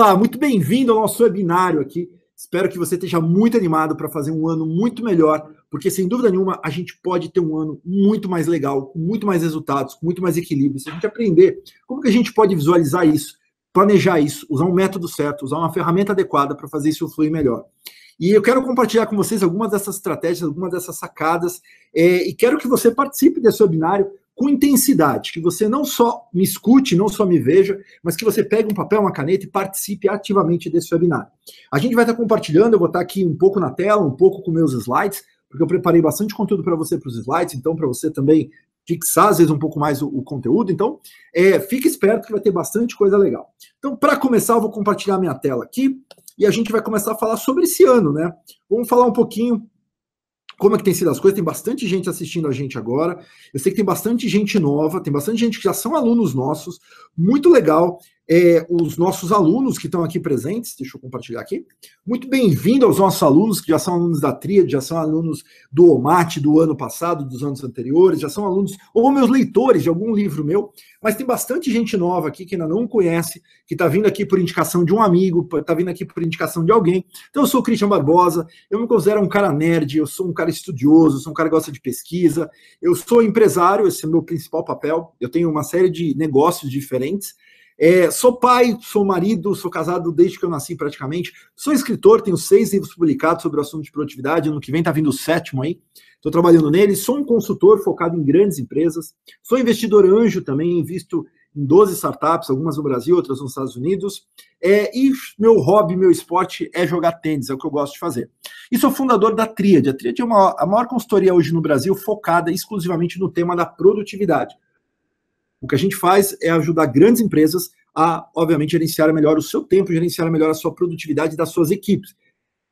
Olá, muito bem-vindo ao nosso webinário aqui. Espero que você esteja muito animado para fazer um ano muito melhor, porque sem dúvida nenhuma a gente pode ter um ano muito mais legal, com muito mais resultados, com muito mais equilíbrio. Se a gente aprender como que a gente pode visualizar isso, planejar isso, usar um método certo, usar uma ferramenta adequada para fazer isso fluir melhor. E eu quero compartilhar com vocês algumas dessas estratégias, algumas dessas sacadas, e quero que você participe desse webinário com intensidade, que você não só me escute, não só me veja, mas que você pegue um papel, uma caneta e participe ativamente desse webinário. A gente vai estar compartilhando, eu vou estar aqui um pouco na tela, um pouco com meus slides, porque eu preparei bastante conteúdo para você para os slides, então para você também fixar às vezes um pouco mais o conteúdo, então fique esperto que vai ter bastante coisa legal. Então, para começar, eu vou compartilhar minha tela aqui, e a gente vai começar a falar sobre esse ano, né? Vamos falar um pouquinho como é que tem sido as coisas. Tem bastante gente assistindo a gente agora. Eu sei que tem bastante gente nova, tem bastante gente que já são alunos nossos. Muito legal. Os nossos alunos que estão aqui presentes, deixa eu compartilhar aqui. Muito bem-vindo aos nossos alunos, que já são alunos da Tríade, já são alunos do OMAT do ano passado, dos anos anteriores, já são alunos, ou meus leitores de algum livro meu, mas tem bastante gente nova aqui que ainda não conhece, que está vindo aqui por indicação de um amigo, está vindo aqui por indicação de alguém. Então, eu sou o Christian Barbosa, eu me considero um cara nerd, eu sou um cara estudioso, eu sou um cara que gosta de pesquisa, eu sou empresário, esse é o meu principal papel, eu tenho uma série de negócios diferentes. Sou pai, sou marido, sou casado desde que eu nasci praticamente, sou escritor, tenho 6 livros publicados sobre o assunto de produtividade, ano que vem está vindo o 7º aí, estou trabalhando nele, sou um consultor focado em grandes empresas, sou investidor anjo também, invisto em 12 startups, algumas no Brasil, outras nos Estados Unidos, e meu hobby, meu esporte é jogar tênis, é o que eu gosto de fazer. E sou fundador da Tríade. A Tríade é a maior consultoria hoje no Brasil focada exclusivamente no tema da produtividade. O que a gente faz é ajudar grandes empresas a, obviamente, gerenciar melhor o seu tempo, gerenciar melhor a sua produtividade das suas equipes.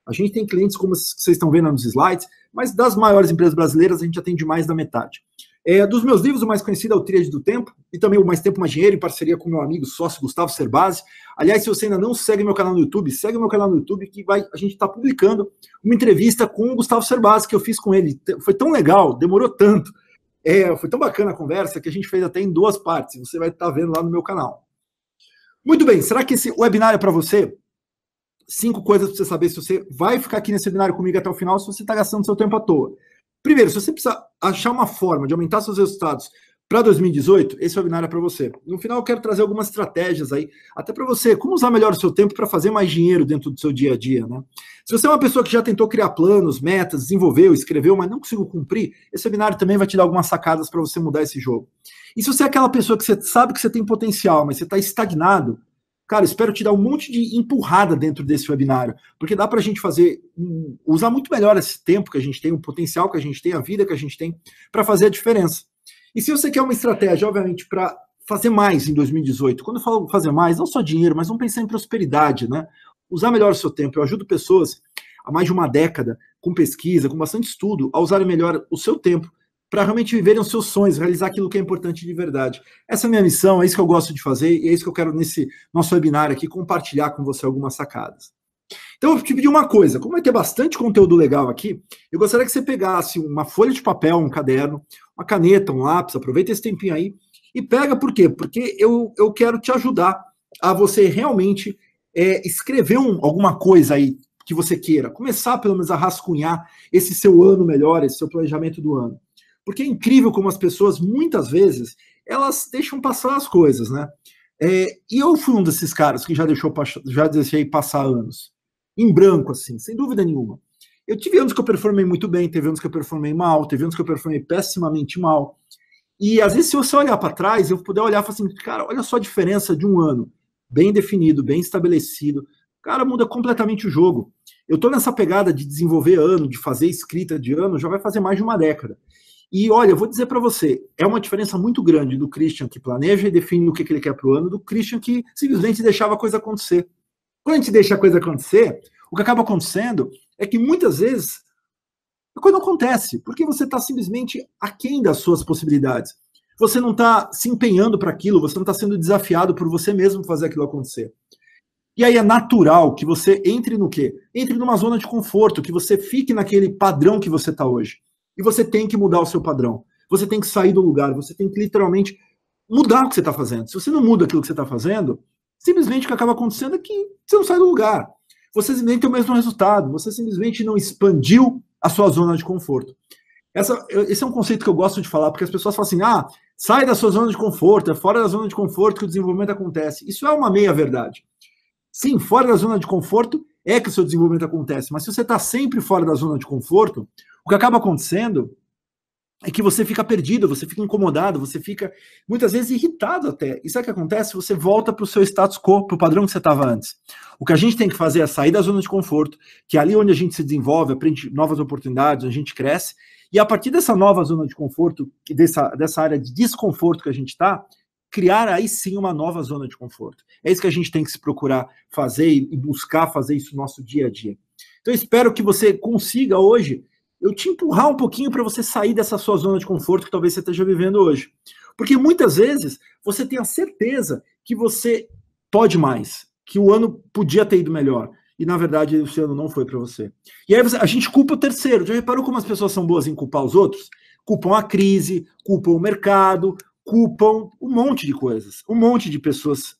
A gente tem clientes, como vocês estão vendo nos slides, mas das maiores empresas brasileiras a gente atende mais da metade. Dos meus livros, o mais conhecido é o Tríade do Tempo, e também o Mais Tempo, Mais Dinheiro, em parceria com meu amigo sócio Gustavo Cerbasi. Aliás, se você ainda não segue meu canal no YouTube, segue meu canal no YouTube, que a gente está publicando uma entrevista com o Gustavo Cerbasi que eu fiz com ele. Foi tão legal, demorou tanto. Foi tão bacana a conversa que a gente fez até em 2 partes. Você vai estar vendo lá no meu canal. Muito bem, será que esse webinário é para você? 5 coisas para você saber se você vai ficar aqui nesse webinário comigo até o final, se você está gastando seu tempo à toa. Primeiro, se você precisa achar uma forma de aumentar seus resultados para 2018, esse webinário é para você. No final, eu quero trazer algumas estratégias aí, até para você, como usar melhor o seu tempo para fazer mais dinheiro dentro do seu dia a dia, né? Se você é uma pessoa que já tentou criar planos, metas, desenvolveu, escreveu, mas não conseguiu cumprir, esse webinário também vai te dar algumas sacadas para você mudar esse jogo. E se você é aquela pessoa que você sabe que você tem potencial, mas você está estagnado, cara, espero te dar um monte de empurrada dentro desse webinário, porque dá para a gente usar muito melhor esse tempo que a gente tem, o potencial que a gente tem, a vida que a gente tem, para fazer a diferença. E se você quer uma estratégia, obviamente, para fazer mais em 2018, quando eu falo fazer mais, não só dinheiro, mas vamos pensar em prosperidade, né? Usar melhor o seu tempo. Eu ajudo pessoas há mais de uma década, com pesquisa, com bastante estudo, a usarem melhor o seu tempo para realmente viverem os seus sonhos, realizar aquilo que é importante de verdade. Essa é a minha missão, é isso que eu gosto de fazer, e é isso que eu quero nesse nosso webinário aqui, compartilhar com você algumas sacadas. Então, eu vou te pedir uma coisa, como vai ter bastante conteúdo legal aqui, eu gostaria que você pegasse uma folha de papel, um caderno, uma caneta, um lápis, aproveita esse tempinho aí, e pega, por quê? Porque eu quero te ajudar a você realmente escrever alguma coisa aí que você queira, começar pelo menos a rascunhar esse seu ano melhor, esse seu planejamento do ano. Porque é incrível como as pessoas, muitas vezes, elas deixam passar as coisas, né? E eu fui um desses caras que já deixei passar anos. Em branco, assim, sem dúvida nenhuma. Eu tive anos que eu performei muito bem, teve anos que eu performei mal, teve anos que eu performei pessimamente mal. E às vezes, se você olhar para trás, eu puder olhar e falar assim, cara, olha só a diferença de um ano bem definido, bem estabelecido. Cara, muda completamente o jogo. Eu estou nessa pegada de desenvolver ano, de fazer escrita de ano, já vai fazer mais de uma década. E olha, eu vou dizer para você, é uma diferença muito grande do Christian que planeja e define o que ele quer para o ano, do Christian que simplesmente deixava a coisa acontecer. Quando a gente deixa a coisa acontecer, o que acaba acontecendo é que muitas vezes a coisa não acontece, porque você está simplesmente aquém das suas possibilidades. Você não está se empenhando para aquilo, você não está sendo desafiado por você mesmo fazer aquilo acontecer. E aí é natural que você entre no quê? Entre numa zona de conforto, que você fique naquele padrão que você está hoje. E você tem que mudar o seu padrão. Você tem que sair do lugar, você tem que literalmente mudar o que você está fazendo. Se você não muda aquilo que você está fazendo, Simplesmente o que acaba acontecendo é que você não sai do lugar. Você simplesmente tem o mesmo resultado. Você simplesmente não expandiu a sua zona de conforto. Esse é um conceito que eu gosto de falar, porque as pessoas falam assim, sai da sua zona de conforto, é fora da zona de conforto que o desenvolvimento acontece. Isso é uma meia-verdade. Sim, fora da zona de conforto é que o seu desenvolvimento acontece, mas se você está sempre fora da zona de conforto, o que acaba acontecendo é que você fica perdido, você fica incomodado, você fica muitas vezes irritado até. E sabe o que acontece? Você volta para o seu status quo, para o padrão que você estava antes. O que a gente tem que fazer é sair da zona de conforto, que é ali onde a gente se desenvolve, aprende novas oportunidades, a gente cresce, e a partir dessa nova zona de conforto, dessa área de desconforto que a gente está, criar aí sim uma nova zona de conforto. É isso que a gente tem que se procurar fazer e buscar fazer isso no nosso dia a dia. Então eu espero que você consiga hoje eu te empurrar um pouquinho para você sair dessa sua zona de conforto que talvez você esteja vivendo hoje. Porque muitas vezes você tem a certeza que você pode mais, que o ano podia ter ido melhor. E na verdade esse ano não foi para você. E aí a gente culpa o terceiro. Já reparou como as pessoas são boas em culpar os outros? Culpam a crise, culpam o mercado, culpam um monte de coisas. Um monte de pessoas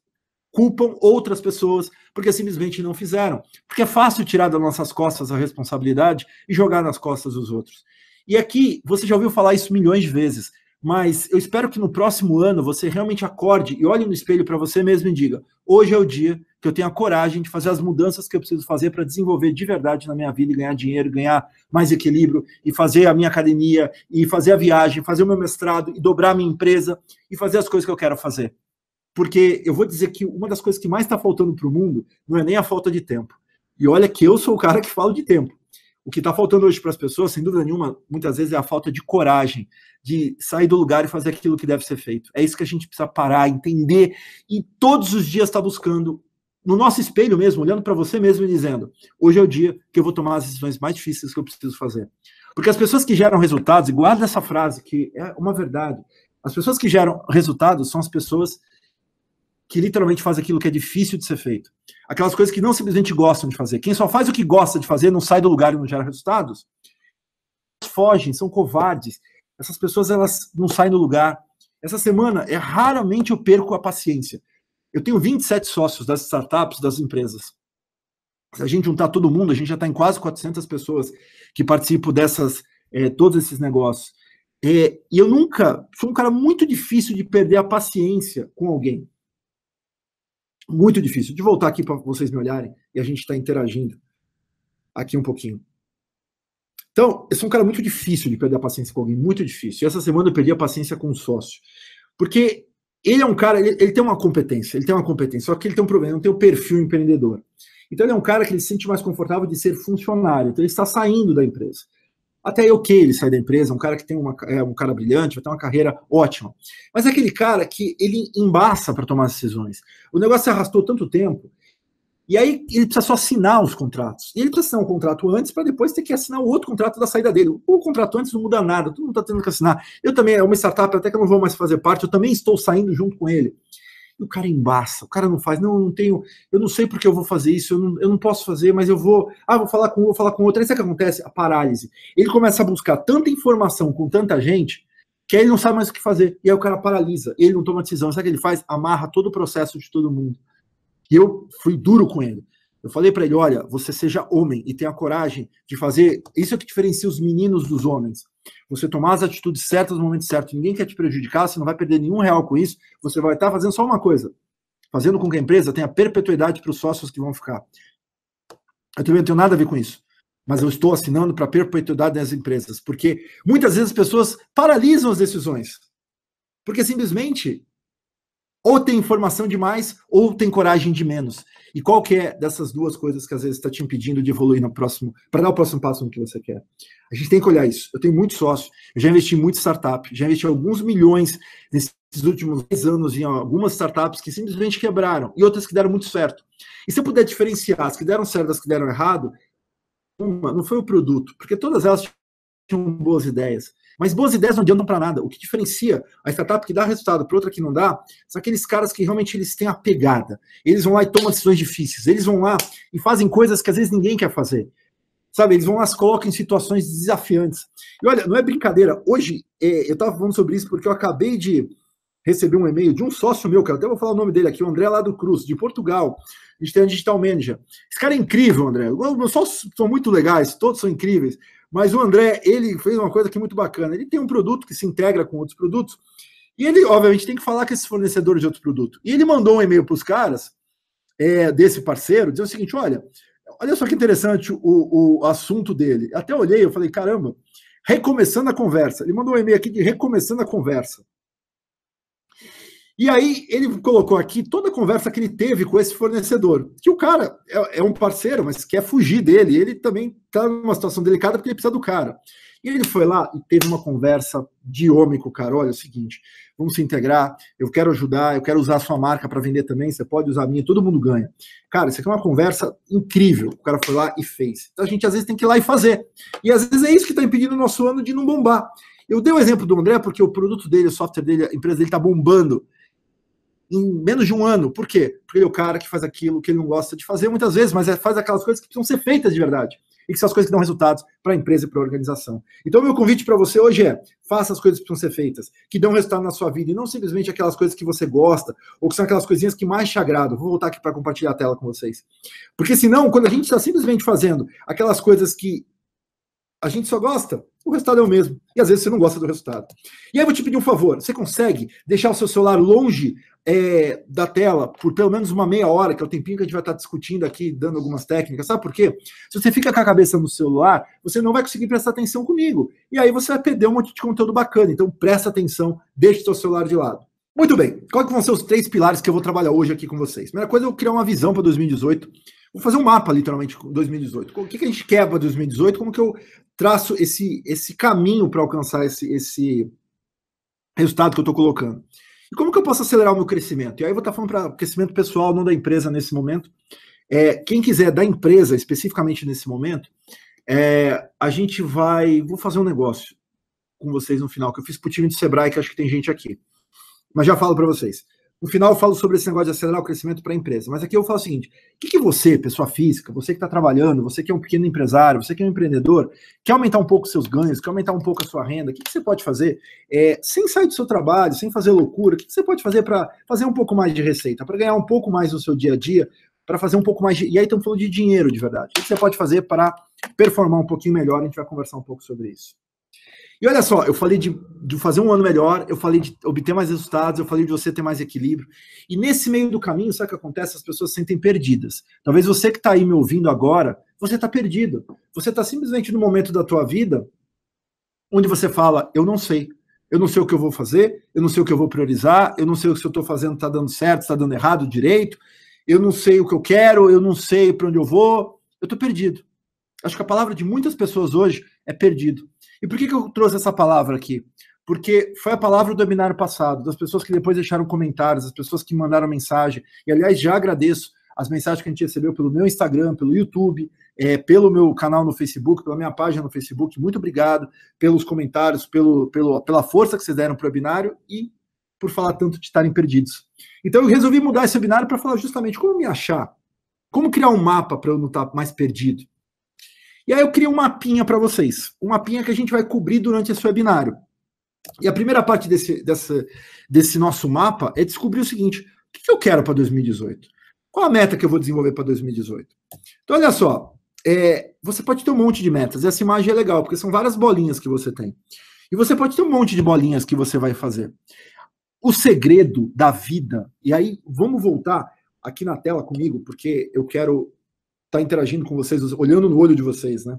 culpam outras pessoas porque simplesmente não fizeram. Porque é fácil tirar das nossas costas a responsabilidade e jogar nas costas dos outros. E aqui, você já ouviu falar isso milhões de vezes, mas eu espero que no próximo ano você realmente acorde e olhe no espelho para você mesmo e diga, hoje é o dia que eu tenho a coragem de fazer as mudanças que eu preciso fazer para desenvolver de verdade na minha vida e ganhar dinheiro, ganhar mais equilíbrio e fazer a minha academia e fazer a viagem, fazer o meu mestrado e dobrar a minha empresa e fazer as coisas que eu quero fazer. Porque eu vou dizer que uma das coisas que mais está faltando para o mundo não é nem a falta de tempo. E olha que eu sou o cara que fala de tempo. O que está faltando hoje para as pessoas, sem dúvida nenhuma, muitas vezes é a falta de coragem, de sair do lugar e fazer aquilo que deve ser feito. É isso que a gente precisa parar, entender e todos os dias estar buscando, no nosso espelho mesmo, olhando para você mesmo e dizendo, hoje é o dia que eu vou tomar as decisões mais difíceis que eu preciso fazer. Porque as pessoas que geram resultados, e guarda essa frase, que é uma verdade, as pessoas que geram resultados são as pessoas que literalmente faz aquilo que é difícil de ser feito. Aquelas coisas que não simplesmente gostam de fazer. Quem só faz o que gosta de fazer, não sai do lugar e não gera resultados, fogem, são covardes. Essas pessoas, elas não saem do lugar. Essa semana, raramente eu perco a paciência. Eu tenho 27 sócios das startups, das empresas. Se a gente juntar todo mundo, a gente já está em quase 400 pessoas que participam todos esses negócios. E eu nunca, sou um cara muito difícil de perder a paciência com alguém. Muito difícil. De voltar aqui para vocês me olharem e a gente está interagindo aqui um pouquinho. Então, eu sou um cara muito difícil de perder a paciência com alguém, muito difícil. E essa semana eu perdi a paciência com um sócio. Porque ele é um cara, ele tem uma competência, só que ele tem um problema, não tem o perfil empreendedor. Então ele é um cara que ele se sente mais confortável de ser funcionário, então ele está saindo da empresa. Até é ok ele sair da empresa, um cara que tem um cara brilhante, vai ter uma carreira ótima. Mas é aquele cara que ele embaça para tomar decisões. O negócio se arrastou tanto tempo, e aí ele precisa só assinar os contratos. E ele precisa assinar um contrato antes para depois ter que assinar o outro contrato da saída dele. O contrato antes não muda nada, todo mundo está tendo que assinar. Eu também, é uma startup até que eu não vou mais fazer parte, eu também estou saindo junto com ele. E o cara embaça, o cara não faz, não tenho, eu não sei porque eu vou fazer isso, eu não posso fazer, mas eu vou falar com um, vou falar com outro. Aí sabe o que acontece? A parálise. Ele começa a buscar tanta informação com tanta gente, que aí ele não sabe mais o que fazer. E aí o cara paralisa, ele não toma decisão. Sabe o que ele faz? Amarra todo o processo de todo mundo. E eu fui duro com ele. Eu falei para ele, olha, você seja homem e tenha coragem de fazer, isso é o que diferencia os meninos dos homens. Você tomar as atitudes certas no momento certo, ninguém quer te prejudicar, você não vai perder nenhum real com isso, você vai estar fazendo só uma coisa, fazendo com que a empresa tenha perpetuidade para os sócios que vão ficar. Eu também não tenho nada a ver com isso, mas eu estou assinando para a perpetuidade das empresas, porque muitas vezes as pessoas paralisam as decisões, porque simplesmente ou tem informação demais, ou tem coragem de menos. E qual que é dessas duas coisas que às vezes está te impedindo de evoluir para dar o próximo passo no que você quer? A gente tem que olhar isso. Eu tenho muitos sócios, eu já investi em muitas startups, já investi alguns milhões nesses últimos 10 anos em algumas startups que simplesmente quebraram, e outras que deram muito certo. E se eu puder diferenciar as que deram certo das que deram errado, uma não foi o produto, porque todas elas tinham boas ideias. Mas boas ideias não adiantam para nada. O que diferencia a startup que dá resultado para outra que não dá, são aqueles caras que realmente eles têm a pegada. Eles vão lá e tomam decisões difíceis. Eles vão lá e fazem coisas que às vezes ninguém quer fazer. Sabe, eles vão lá, se colocam em situações desafiantes. E olha, não é brincadeira. Hoje, eu estava falando sobre isso porque eu acabei de recebi um e-mail de um sócio meu, que eu até vou falar o nome dele aqui, o André lá do Cruz, de Portugal. A gente tem um Digital Manager. Esse cara é incrível, André. Os meus sócios são muito legais, todos são incríveis. Mas o André, ele fez uma coisa que é muito bacana. Ele tem um produto que se integra com outros produtos. E ele, obviamente, tem que falar com esses fornecedores de outros produtos. E ele mandou um e-mail para os caras, desse parceiro, dizendo o seguinte, olha só que interessante o assunto dele. Até olhei, eu falei, caramba, recomeçando a conversa. Ele mandou um e-mail aqui de recomeçando a conversa. E aí ele colocou aqui toda a conversa que ele teve com esse fornecedor, que o cara é um parceiro, mas quer fugir dele. Ele também está numa situação delicada porque ele precisa do cara. E ele foi lá e teve uma conversa de homem com o cara. Olha, é o seguinte, vamos se integrar, eu quero ajudar, eu quero usar a sua marca para vender também, você pode usar a minha, todo mundo ganha. Cara, isso aqui é uma conversa incrível. O cara foi lá e fez. Então a gente às vezes tem que ir lá e fazer. E às vezes é isso que está impedindo o nosso ano de não bombar. Eu dei o exemplo do André porque o produto dele, o software dele, a empresa dele está bombando em menos de um ano. Por quê? Porque ele é o cara que faz aquilo que ele não gosta de fazer muitas vezes, mas faz aquelas coisas que precisam ser feitas de verdade. E que são as coisas que dão resultados para a empresa e para a organização. Então, meu convite para você hoje é: faça as coisas que precisam ser feitas, que dão resultado na sua vida, e não simplesmente aquelas coisas que você gosta, ou que são aquelas coisinhas que mais te agradam. Vou voltar aqui para compartilhar a tela com vocês. Porque senão, quando a gente está simplesmente fazendo aquelas coisas que a gente só gosta, o resultado é o mesmo. E às vezes você não gosta do resultado. E aí eu vou te pedir um favor: você consegue deixar o seu celular longe da tela por pelo menos uma meia hora, que é o tempinho que a gente vai estar discutindo aqui, dando algumas técnicas? Sabe por quê? Se você fica com a cabeça no celular, você não vai conseguir prestar atenção comigo. E aí você vai perder um monte de conteúdo bacana. Então presta atenção, deixe o seu celular de lado. Muito bem, quais vão ser os 3 pilares que eu vou trabalhar hoje aqui com vocês? Primeira coisa, eu vou criar uma visão para 2018. Vou fazer um mapa, literalmente, com 2018. O que a gente quer para 2018? Como que eu traço esse caminho para alcançar esse resultado que eu estou colocando? E como que eu posso acelerar o meu crescimento? E aí eu vou estar falando para crescimento pessoal, não da empresa nesse momento. Quem quiser da empresa, especificamente nesse momento, vou fazer um negócio com vocês no final, que eu fiz para o time de Sebrae, que acho que tem gente aqui. Mas já falo para vocês. No final eu falo sobre esse negócio de acelerar o crescimento para a empresa. Mas aqui eu falo o seguinte: o que você, pessoa física, você que está trabalhando, você que é um pequeno empresário, você que é um empreendedor, quer aumentar um pouco os seus ganhos, quer aumentar um pouco a sua renda, o que você pode fazer sem sair do seu trabalho, sem fazer loucura? O que você pode fazer para fazer um pouco mais de receita, para ganhar um pouco mais no seu dia a dia, para fazer um pouco mais de... E aí estamos falando de dinheiro de verdade. O que você pode fazer para performar um pouquinho melhor? A gente vai conversar um pouco sobre isso. E olha só, eu falei de fazer um ano melhor, eu falei de obter mais resultados, eu falei de você ter mais equilíbrio. E nesse meio do caminho, sabe o que acontece? As pessoas se sentem perdidas. Talvez você que está aí me ouvindo agora, você está perdido. Você está simplesmente no momento da tua vida onde você fala: eu não sei. Eu não sei o que eu vou fazer, eu não sei o que eu vou priorizar, eu não sei o que eu estou fazendo está dando certo, está dando errado, direito, eu não sei o que eu quero, eu não sei para onde eu vou, eu estou perdido. Acho que a palavra de muitas pessoas hoje é perdido. E por que eu trouxe essa palavra aqui? Porque foi a palavra do webinar passado, das pessoas que depois deixaram comentários, das pessoas que mandaram mensagem. E, aliás, já agradeço as mensagens que a gente recebeu pelo meu Instagram, pelo YouTube, pelo meu canal no Facebook, pela minha página no Facebook. Muito obrigado pelos comentários, pela força que vocês deram para o webinário e por falar tanto de estarem perdidos. Então, eu resolvi mudar esse webinário para falar justamente como me achar, como criar um mapa para eu não estar mais perdido. E aí eu criei um mapinha para vocês, um mapinha que a gente vai cobrir durante esse webinário. E a primeira parte desse nosso mapa é descobrir o seguinte: o que eu quero para 2018? Qual a meta que eu vou desenvolver para 2018? Então, olha só, você pode ter um monte de metas, e essa imagem é legal, porque são várias bolinhas que você tem. E você pode ter um monte de bolinhas que você vai fazer. O segredo da vida, e aí vamos voltar aqui na tela comigo, porque eu quero estar interagindo com vocês, olhando no olho de vocês, né?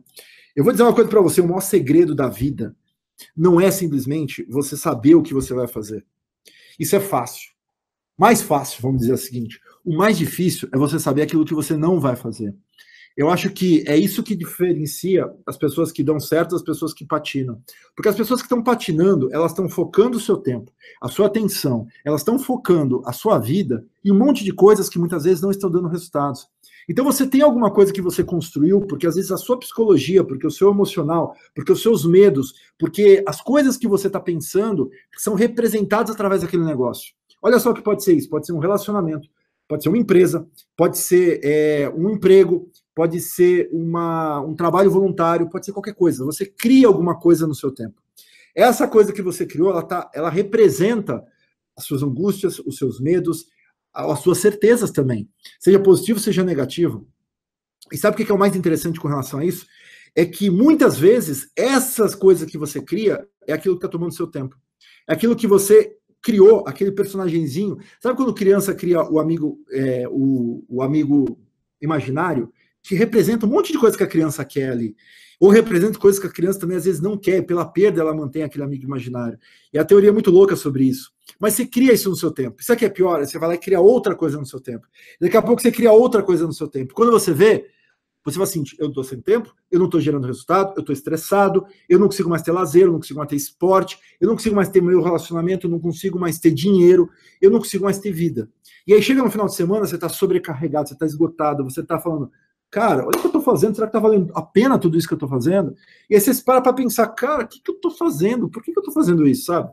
Eu vou dizer uma coisa para você: o maior segredo da vida não é simplesmente você saber o que você vai fazer. Isso é fácil. Mais fácil, vamos dizer o seguinte: o mais difícil é você saber aquilo que você não vai fazer. Eu acho que é isso que diferencia as pessoas que dão certo das pessoas que patinam. Porque as pessoas que estão patinando, elas estão focando o seu tempo, a sua atenção, elas estão focando a sua vida em um monte de coisas que muitas vezes não estão dando resultados. Então você tem alguma coisa que você construiu, porque às vezes a sua psicologia, porque o seu emocional, porque os seus medos, porque as coisas que você está pensando são representadas através daquele negócio. Olha só o que pode ser isso: pode ser um relacionamento, pode ser uma empresa, pode ser um emprego, pode ser um trabalho voluntário, pode ser qualquer coisa. Você cria alguma coisa no seu tempo. Essa coisa que você criou, ela representa as suas angústias, os seus medos, as suas certezas também, seja positivo, seja negativo. E sabe o que é o mais interessante com relação a isso? É que muitas vezes essas coisas que você cria é aquilo que está tomando seu tempo. É aquilo que você criou, aquele personagemzinho. Sabe quando criança cria o amigo, o amigo imaginário, que representa um monte de coisa que a criança quer ali. Ou representa coisas que a criança também às vezes não quer, pela perda ela mantém aquele amigo imaginário. E a teoria é muito louca sobre isso. Mas você cria isso no seu tempo. Isso aqui é pior, você vai lá e cria outra coisa no seu tempo. Daqui a pouco você cria outra coisa no seu tempo. Quando você vê, você vai assim, eu estou sem tempo, eu não estou gerando resultado, eu estou estressado, eu não consigo mais ter lazer, eu não consigo mais ter esporte, eu não consigo mais ter meu relacionamento, eu não consigo mais ter dinheiro, eu não consigo mais ter vida. E aí chega no final de semana, você está sobrecarregado, você está esgotado, você está falando, cara, olha o que eu estou fazendo, será que está valendo a pena tudo isso que eu estou fazendo? E aí você para pensar, cara, o que eu estou fazendo? Por que eu estou fazendo isso, sabe?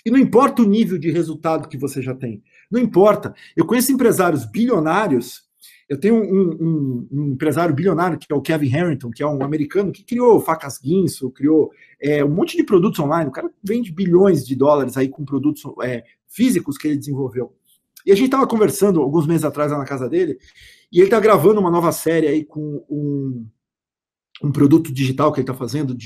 E não importa o nível de resultado que você já tem, não importa. Eu conheço empresários bilionários. Eu tenho um empresário bilionário, que é o Kevin Harrington, que é um americano que criou facas Guinso, criou um monte de produtos online. O cara vende bilhões de dólares aí com produtos físicos que ele desenvolveu. E a gente estava conversando alguns meses atrás lá na casa dele, e ele está gravando uma nova série aí com um produto digital que ele está fazendo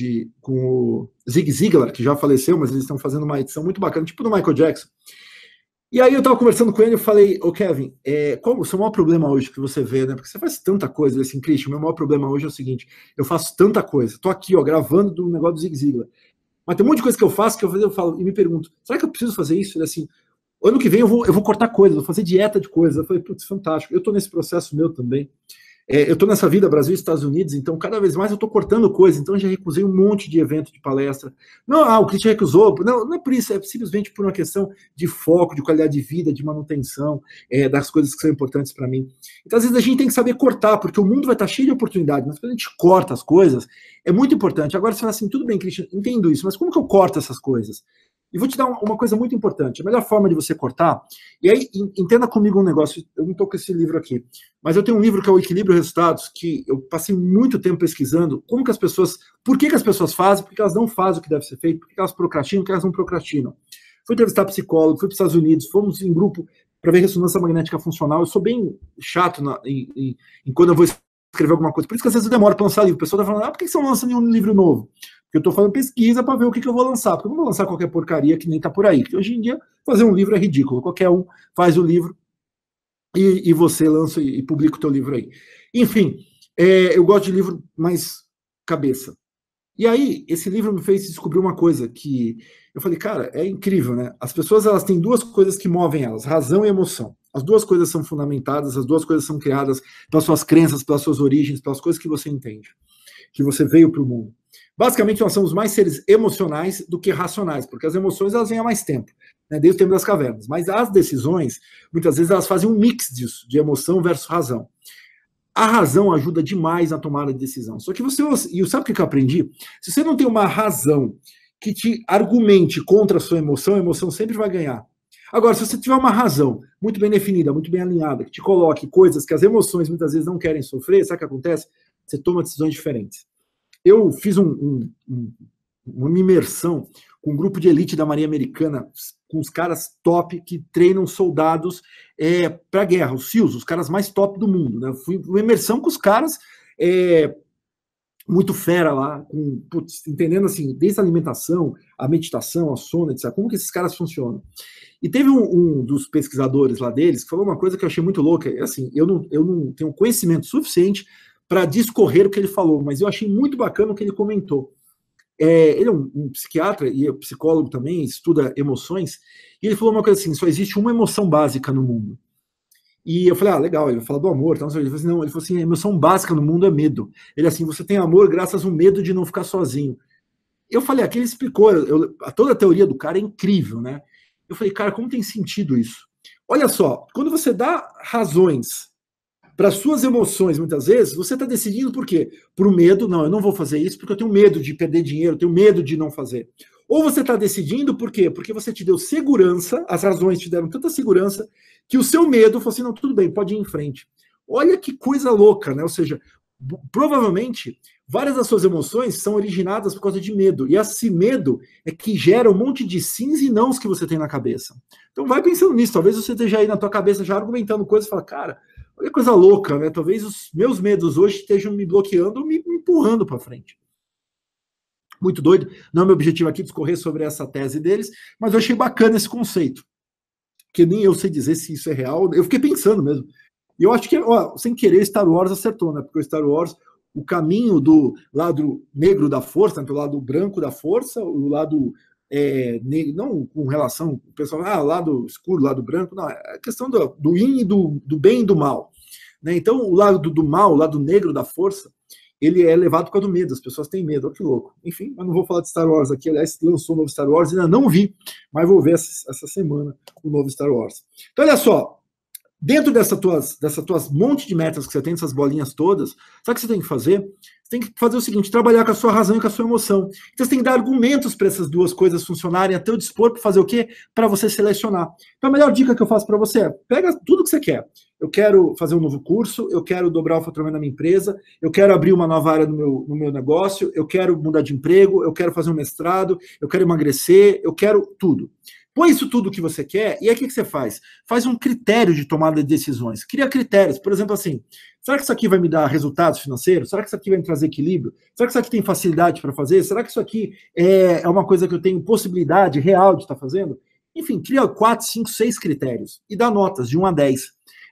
com o Zig Ziglar, que já faleceu, mas eles estão fazendo uma edição muito bacana, tipo do Michael Jackson. E aí eu estava conversando com ele e falei, ô Kevin, qual o seu maior problema hoje que você vê, né? Porque você faz tanta coisa, assim, Christian, meu maior problema hoje é o seguinte, eu faço tanta coisa, tô aqui, ó, gravando do negócio do Zig Ziglar, mas tem um monte de coisa que eu faço que eu falo e me pergunto, será que eu preciso fazer isso? Ele assim, ano que vem eu vou cortar coisas, vou fazer dieta de coisas. Eu falei, putz, fantástico, eu tô nesse processo meu também. Eu estou nessa vida Brasil e Estados Unidos, então cada vez mais eu estou cortando coisas, então já recusei um monte de evento de palestra. Não, o Christian recusou, não é por isso, é simplesmente por uma questão de foco, de qualidade de vida, de manutenção das coisas que são importantes para mim. Então às vezes a gente tem que saber cortar, porque o mundo vai estar cheio de oportunidades, mas quando a gente corta as coisas, é muito importante. Agora você fala assim, tudo bem, Christian, entendo isso, mas como que eu corto essas coisas? E vou te dar uma coisa muito importante. A melhor forma de você cortar, e aí entenda comigo um negócio, eu não estou com esse livro aqui, mas eu tenho um livro que é o Equilíbrio e Resultados, que eu passei muito tempo pesquisando como que as pessoas, por que as pessoas fazem, por que elas não fazem o que deve ser feito, por que elas procrastinam, por que elas não procrastinam. Fui entrevistar psicólogo, fui para os Estados Unidos, fomos em grupo para ver ressonância magnética funcional. Eu sou bem chato em quando eu vou escrever alguma coisa, por isso que às vezes eu demoro para lançar livro. O pessoal está falando, por que você não lança nenhum livro novo? Porque eu estou fazendo pesquisa para ver o que eu vou lançar, porque eu não vou lançar qualquer porcaria que nem está por aí. Porque hoje em dia, fazer um livro é ridículo. Qualquer um faz o livro e você lança e publica o teu livro aí. Enfim, eu gosto de livro mais cabeça. E aí, esse livro me fez descobrir uma coisa que eu falei, cara, é incrível, né? As pessoas, elas têm duas coisas que movem elas, razão e emoção. As duas coisas são fundamentadas, as duas coisas são criadas pelas suas crenças, pelas suas origens, pelas coisas que você entende, que você veio para o mundo. Basicamente, nós somos mais seres emocionais do que racionais, porque as emoções, elas vêm há mais tempo, né, desde o tempo das cavernas. Mas as decisões, muitas vezes, elas fazem um mix disso, de emoção versus razão. A razão ajuda demais na tomada de decisão. Só que e sabe o que eu aprendi? Se você não tem uma razão que te argumente contra a sua emoção, a emoção sempre vai ganhar. Agora, se você tiver uma razão muito bem definida, muito bem alinhada, que te coloque coisas que as emoções muitas vezes não querem sofrer, sabe o que acontece? Você toma decisões diferentes. Eu fiz uma imersão com um grupo de elite da Marinha Americana, com os caras top que treinam soldados para a guerra, os SEALs, os caras mais top do mundo. Né? Fui uma imersão com os caras muito fera lá, entendendo assim, desde a alimentação, a meditação, a sono, etc. Como que esses caras funcionam. E teve um dos pesquisadores lá deles que falou uma coisa que eu achei muito louca. Assim, eu não tenho conhecimento suficiente para discorrer o que ele falou, mas eu achei muito bacana o que ele comentou. Ele é um psiquiatra e é psicólogo também, estuda emoções, e ele falou uma coisa assim, só existe uma emoção básica no mundo. E eu falei, legal, ele vai falar do amor, então, ele falou assim, não, ele falou assim, a emoção básica no mundo é medo. Ele assim, você tem amor graças ao medo de não ficar sozinho. Eu falei, aqui ele explicou, toda a teoria do cara é incrível, né? Eu falei, cara, como tem sentido isso? Olha só, quando você dá razões para suas emoções, muitas vezes, você está decidindo por quê? Por medo, não, eu não vou fazer isso porque eu tenho medo de perder dinheiro, eu tenho medo de não fazer. Ou você está decidindo por quê? Porque você te deu segurança, as razões te deram tanta segurança, que o seu medo falou assim, não, tudo bem, pode ir em frente. Olha que coisa louca, né? Ou seja, provavelmente, Várias das suas emoções são originadas por causa de medo. E esse medo é que gera um monte de sims e nãos que você tem na cabeça. Então vai pensando nisso. Talvez você esteja aí na tua cabeça já argumentando coisas e fala, cara, olha que coisa louca, né? Talvez os meus medos hoje estejam me bloqueando ou me empurrando para frente. Muito doido. Não é meu objetivo aqui discorrer sobre essa tese deles, mas eu achei bacana esse conceito. Que nem eu sei dizer se isso é real. Eu fiquei pensando mesmo. E eu acho que, ó, sem querer, Star Wars acertou, né? Porque o Star Wars, o caminho do lado negro da força, né, pelo lado branco da força, o lado negro, não com relação, o pessoal, o lado escuro, o lado branco, não, é a questão do yin e do bem e do mal. Né? Então, o lado do mal, o lado negro da força, ele é levado por causa do medo, as pessoas têm medo, olha que louco. Enfim, eu não vou falar de Star Wars aqui, aliás, lançou o novo Star Wars, ainda não vi, mas vou ver essa semana o novo Star Wars. Então, olha só, dentro dessas tuas monte de metas que você tem, essas bolinhas todas, sabe o que você tem que fazer? Você tem que fazer o seguinte, trabalhar com a sua razão e com a sua emoção. Então você tem que dar argumentos para essas duas coisas funcionarem a teu dispor para fazer o quê? Para você selecionar. Então a melhor dica que eu faço para você é, pega tudo que você quer. Eu quero fazer um novo curso, eu quero dobrar o faturamento da minha empresa, eu quero abrir uma nova área no meu negócio, eu quero mudar de emprego, eu quero fazer um mestrado, eu quero emagrecer, eu quero tudo. Põe isso tudo que você quer, e aí o que você faz? Faz um critério de tomada de decisões. Cria critérios. Por exemplo, assim, será que isso aqui vai me dar resultados financeiros? Será que isso aqui vai me trazer equilíbrio? Será que isso aqui tem facilidade para fazer? Será que isso aqui é uma coisa que eu tenho possibilidade real de estar fazendo? Enfim, cria 4, 5, 6 critérios e dá notas de 1 a 10.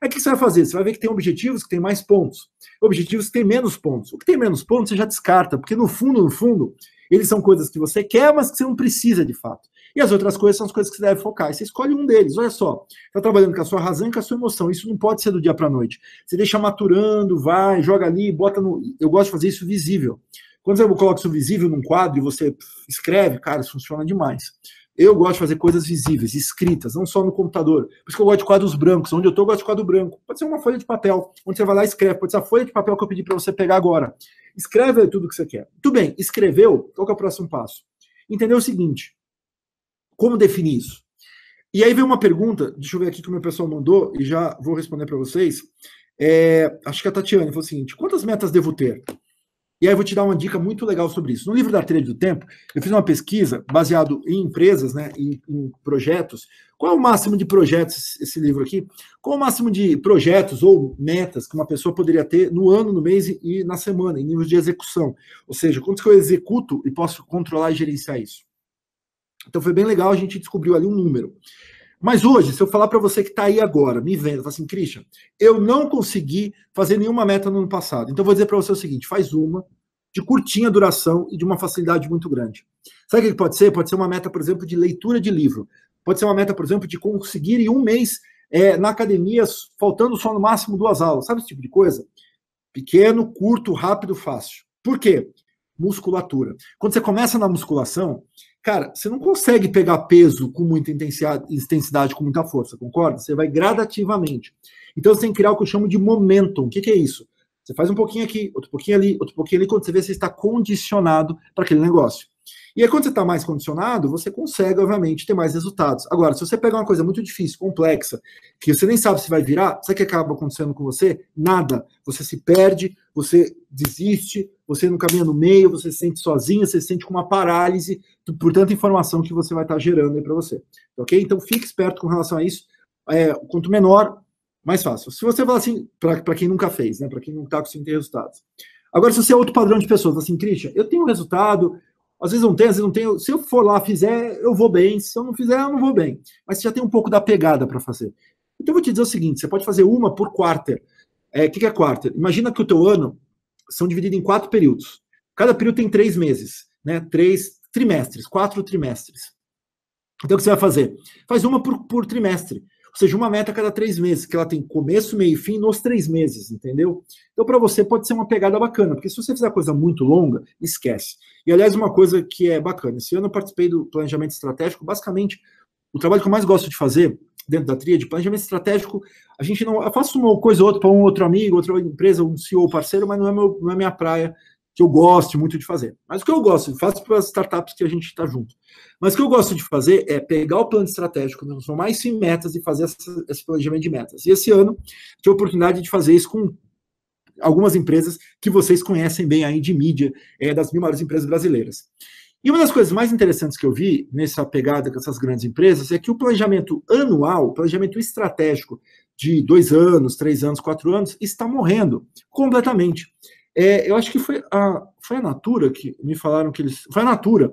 Aí o que você vai fazer? Você vai ver que tem objetivos que tem mais pontos, objetivos que tem menos pontos. O que tem menos pontos você já descarta, porque no fundo, eles são coisas que você quer, mas que você não precisa de fato. E as outras coisas são as coisas que você deve focar. E você escolhe um deles. Olha só, está trabalhando com a sua razão e com a sua emoção. Isso não pode ser do dia para a noite. Você deixa maturando, vai, joga ali, bota no. Eu gosto de fazer isso visível. Quando você coloca isso visível num quadro e você escreve, cara, isso funciona demais. Eu gosto de fazer coisas visíveis, escritas, não só no computador. Por isso que eu gosto de quadros brancos. Onde eu estou, eu gosto de quadro branco. Pode ser uma folha de papel, onde você vai lá e escreve. Pode ser a folha de papel que eu pedi para você pegar agora. Escreve tudo que você quer. Muito bem, escreveu, qual que é o próximo passo? Entendeu o seguinte, como definir isso? E aí vem uma pergunta, deixa eu ver aqui que o meu pessoal mandou, e já vou responder para vocês. Acho que a Tatiana falou o seguinte, quantas metas devo ter? E aí eu vou te dar uma dica muito legal sobre isso. No livro da Trilha do Tempo, eu fiz uma pesquisa baseado em empresas, né, em projetos. Qual é o máximo de projetos, esse livro aqui? Qual é o máximo de projetos ou metas que uma pessoa poderia ter no ano, no mês e na semana, em nível de execução? Ou seja, quantos que eu executo e posso controlar e gerenciar isso? Então foi bem legal, a gente descobriu ali um número. Mas hoje, se eu falar para você que está aí agora, me vendo, fala assim, Christian, eu não consegui fazer nenhuma meta no ano passado. Então eu vou dizer para você o seguinte, faz uma de curtinha duração e de uma facilidade muito grande. Sabe o que pode ser? Pode ser uma meta, por exemplo, de leitura de livro. Pode ser uma meta, por exemplo, de conseguir em um mês na academia, faltando só no máximo 2 aulas. Sabe esse tipo de coisa? Pequeno, curto, rápido, fácil. Por quê? Musculatura. Quando você começa na musculação, cara, você não consegue pegar peso com muita intensidade, com muita força, concorda? Você vai gradativamente. Então você tem que criar o que eu chamo de momentum. O que é isso? Você faz um pouquinho aqui, outro pouquinho ali, outro pouquinho ali, quando você vê, você está condicionado para aquele negócio. E aí, quando você está mais condicionado, você consegue, obviamente, ter mais resultados. Agora, se você pegar uma coisa muito difícil, complexa, que você nem sabe se vai virar, sabe o que acaba acontecendo com você? Nada. Você se perde, você desiste, você não caminha no meio, você se sente sozinho, você se sente com uma parálise por tanta informação que você vai estar gerando aí para você. Ok? Então, fique esperto com relação a isso. Quanto menor, mais fácil. Se você falar assim, para quem nunca fez, né? Para quem não está conseguindo ter resultados. Agora, se você é outro padrão de pessoas, assim, Christian, eu tenho um resultado, às vezes não tem, às vezes não tem. Se eu for lá, fizer, eu vou bem. Se eu não fizer, eu não vou bem. Mas você já tem um pouco da pegada para fazer. Então, eu vou te dizer o seguinte, você pode fazer uma por quarter. O que é quarter? Imagina que o teu ano são divididos em 4 períodos. Cada período tem 3 meses, né? 3 trimestres, 4 trimestres. Então, o que você vai fazer? Faz uma por trimestre. Ou seja, uma meta a cada 3 meses, que ela tem começo, meio e fim nos 3 meses, entendeu? Então, para você, pode ser uma pegada bacana, porque se você fizer coisa muito longa, esquece. E, aliás, uma coisa que é bacana, esse ano eu participei do planejamento estratégico, basicamente, o trabalho que eu mais gosto de fazer, dentro da tríade, planejamento estratégico, a gente não... Eu faço uma coisa ou outra para um outro amigo, outra empresa, um CEO parceiro, mas não é minha praia, que eu gosto muito de fazer. Mas o que eu gosto, faço para as startups que a gente está junto. Mas o que eu gosto de fazer é pegar o plano estratégico, transformar isso em metas e fazer esse planejamento de metas. E esse ano, tive a oportunidade de fazer isso com algumas empresas que vocês conhecem bem aí de mídia, das 1000 maiores empresas brasileiras. E uma das coisas mais interessantes que eu vi nessa pegada com essas grandes empresas é que o planejamento anual, o planejamento estratégico de 2 anos, 3 anos, 4 anos, está morrendo completamente. Eu acho que foi a Natura que me falaram que eles... Foi a Natura.